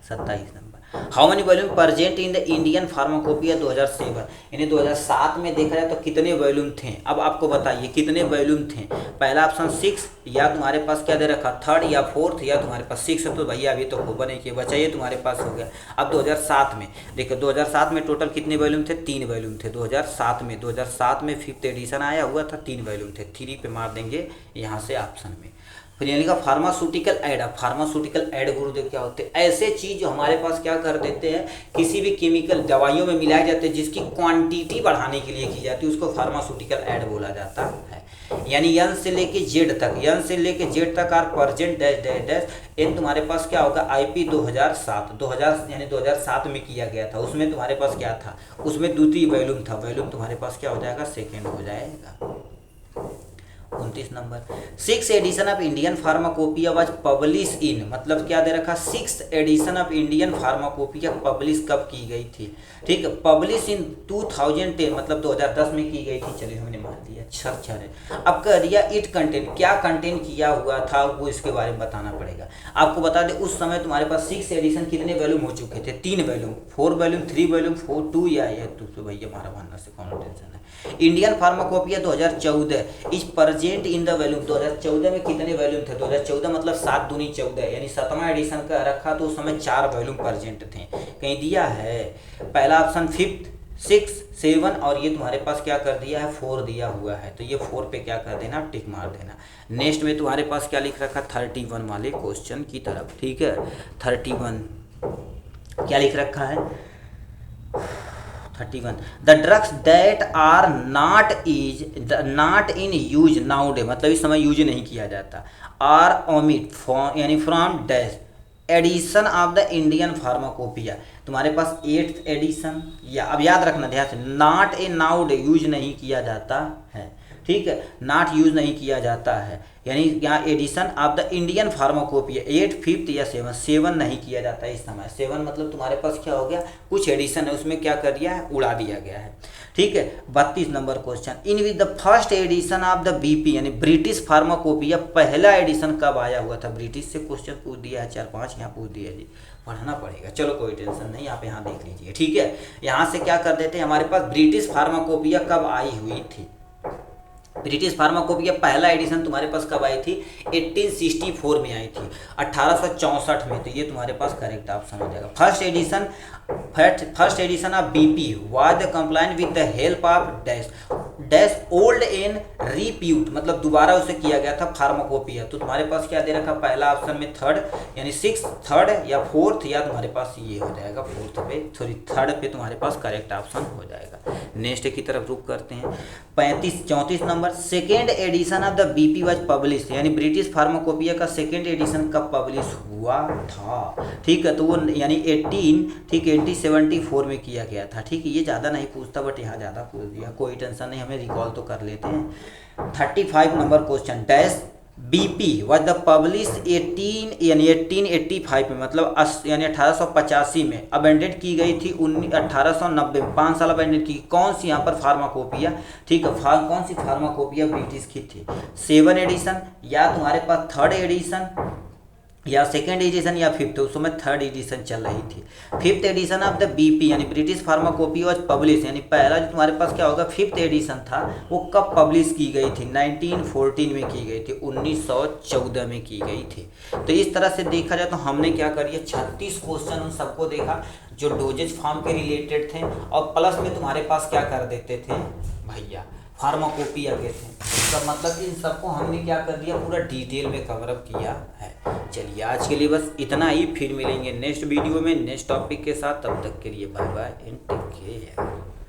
Speaker 1: 27 number, how many volume present in the Indian pharmacopoeia 2007, यानी 2007 में देखा जाए तो कितने वॉल्यूम थे। अब आपको बताइए कितने वॉल्यूम थे, पहला ऑप्शन 6, या तुम्हारे पास क्या दे रखा थर्ड या फोर्थ, या तुम्हारे पास 6 है, तो भैया अभी तो होगा नहीं कि बचाइए तुम्हारे पास हो गया। अब 2007 में देखो, 2007 में टोटल कितने वॉल्यूम थे, 3 वॉल्यूम थे 2007 में फिफ्थ एडिशन आया हुआ था, 3 वॉल्यूम थे, 3 पे मार देंगे यहाँ से ऑप्शन में। फिर यानी का फार्मास्यूटिकल ऐड, अब फार्मास्यूटिकल ऐड गुरुदेव क्या होते हैं, ऐसे चीज़ जो हमारे पास क्या कर देते हैं, किसी भी केमिकल दवाइयों में मिलाए जाते हैं जिसकी क्वांटिटी बढ़ाने के लिए की जाती है, उसको फार्मास्यूटिकल ऐड बोला जाता है। यानी एन से लेके जेड तक are present dash dash dash, N तुम्हारे पास क्या होगा आईपी 2007 यानी 2007 में किया गया था, उसमें तुम्हारे पास क्या था, उसमें द्वितीय वॉल्यूम था, वॉल्यूम तुम्हारे पास क्या हो जाएगा, सेकेंड हो जाएगा। 29 number, 6th edition of Indian pharmacopoeia was publish in, मतलब क्या दे रखा 6th edition of Indian pharmacopoeia publish कब की गई थी, ठीक है, पब्लिश इन 2010, मतलब 2010 में की गई थी, चलिए हमने मान दिया। अच्छा है, अब कह दिया इट कंटेंट, क्या कंटेंट किया हुआ था वो इसके बारे में बताना पड़ेगा। आपको बता दें उस समय तुम्हारे पास 6th एडिशन कितने वॉल्यूम हो चुके थे, 3 वॉल्यूम, 4 वॉल्यूम, 3 वॉल्यूम, 4, 2 या 2, तो भैया हमारा मानना से कौन टेंशन है। Indian pharmacopoeia 2014 is present in the volume, 2014 में कितने वॉल्यूम थे, 2014 मतलब 7 दूनी 14, यानी 7वां एडिशन का रखा तो उस समय 4 वॉल्यूम प्रेजेंट थे, कहीं दिया है। पहला ऑप्शन 5th, 6, 7, और ये तुम्हारे पास क्या कर दिया है 4 दिया हुआ है, तो ये 4 पे क्या कर देना, टिक मार देना। नेक्स्ट में तुम्हारे पास क्या लिख रखा 31 वाले क्वेश्चन की तरफ, ठीक है। 31 क्या लिख रखा है 31, the drugs that are not in use now day, मतलब इस समय यूज नहीं किया जाता, आर ओमिट यानी from dash edition of the Indian pharmacopoeia, तुम्हारे पास 8th एडिशन, या अब याद रखना ध्यान से, not a now day use नहीं किया जाता है, ठीक है, नॉट यूज नहीं किया जाता है, यानी यहाँ edition of the Indian pharmacopoeia 8, 5 या 7 नहीं किया जाता है इस समय। 7 मतलब तुम्हारे पास क्या हो गया, कुछ एडिशन है उसमें क्या कर दिया है, उड़ा दिया गया है। ठीक है, 32 number question, in with the first edition of the BP यानी ब्रिटिश फार्माकोपिया पहला एडिशन कब आया हुआ था। ब्रिटिश से क्वेश्चन पूछ दिया है 4-5 यहाँ पूछ दिया जी, पढ़ना पड़ेगा। चलो कोई टेंशन नहीं, आप यहाँ देख लीजिए। ठीक है, यहाँ से क्या कर देते हैं, हमारे पास ब्रिटिश फार्माकोपिया कब आई हुई थी। ब्रिटिश फार्माकोपिया पहला एडिशन तुम्हारे पास कब आई थी, 1864 में आई थी, 1864 में। तो ये तुम्हारे पास करेक्ट ऑप्शन हो जाएगा। First edition of BP was the complaint with the help of dash dash old and repute, मतलब दोबारा उसे किया गया था फार्माकोपिया। तो तुम्हारे पास क्या दे रखा, पहला ऑप्शन में थर्ड यानी 6 थर्ड या 4th, या तुम्हारे पास ये हो जाएगा 4th पे, सॉरी 3rd पे तुम्हारे पास करेक्ट ऑप्शन हो जाएगा। नेक्स्ट की तरफ रुक करते हैं। 34 number, second edition of the BP was publish, यानी ब्रिटिश फार्माकोपिया का सेकेंड एडिशन कब पब्लिश हुआ था। ठीक है, तो वो यानी 1874 में किया गया था। ठीक है, ये ज़्यादा नहीं पूछता बट यहाँ ज़्यादा पूछ दिया, कोई टेंशन नहीं, हमें रिकॉल तो कर लेते हैं। 35 number question, dash BP was the publish 1885 में, मतलब यानी 1885 में अबेंडेड की गई थी 1890 में, 5 साल अबेंडेड की। कौन सी यहाँ पर फार्माकोपिया, ठीक है, कौन सी फार्माकोपिया ब्रिटिश की थी, 7 एडिशन या तुम्हारे पास 3rd एडिशन या 2nd एडिशन या 5th, उस समय 3rd एडिशन चल रही थी। 5th edition of the BP यानी ब्रिटिश फार्माकोपिया वाज पब्लिश, यानी पहला जो तुम्हारे पास क्या होगा 5th एडिशन था, वो कब पब्लिश की गई थी, 1914 में की गई थी, 1914 में की गई थी। तो इस तरह से देखा जाए तो हमने क्या करिए 36 क्वेश्चन उन सबको देखा जो डोजेज फॉर्म के रिलेटेड थे, और प्लस में तुम्हारे पास क्या कर देते थे भैया, फार्माकोपिया के थे। तो मतलब इन सबको हमने क्या कर दिया, पूरा डिटेल में कवरअप किया है। चलिए आज के लिए बस इतना ही, फिर मिलेंगे नेक्स्ट वीडियो में नेक्स्ट टॉपिक के साथ। तब तक के लिए bye bye and take care.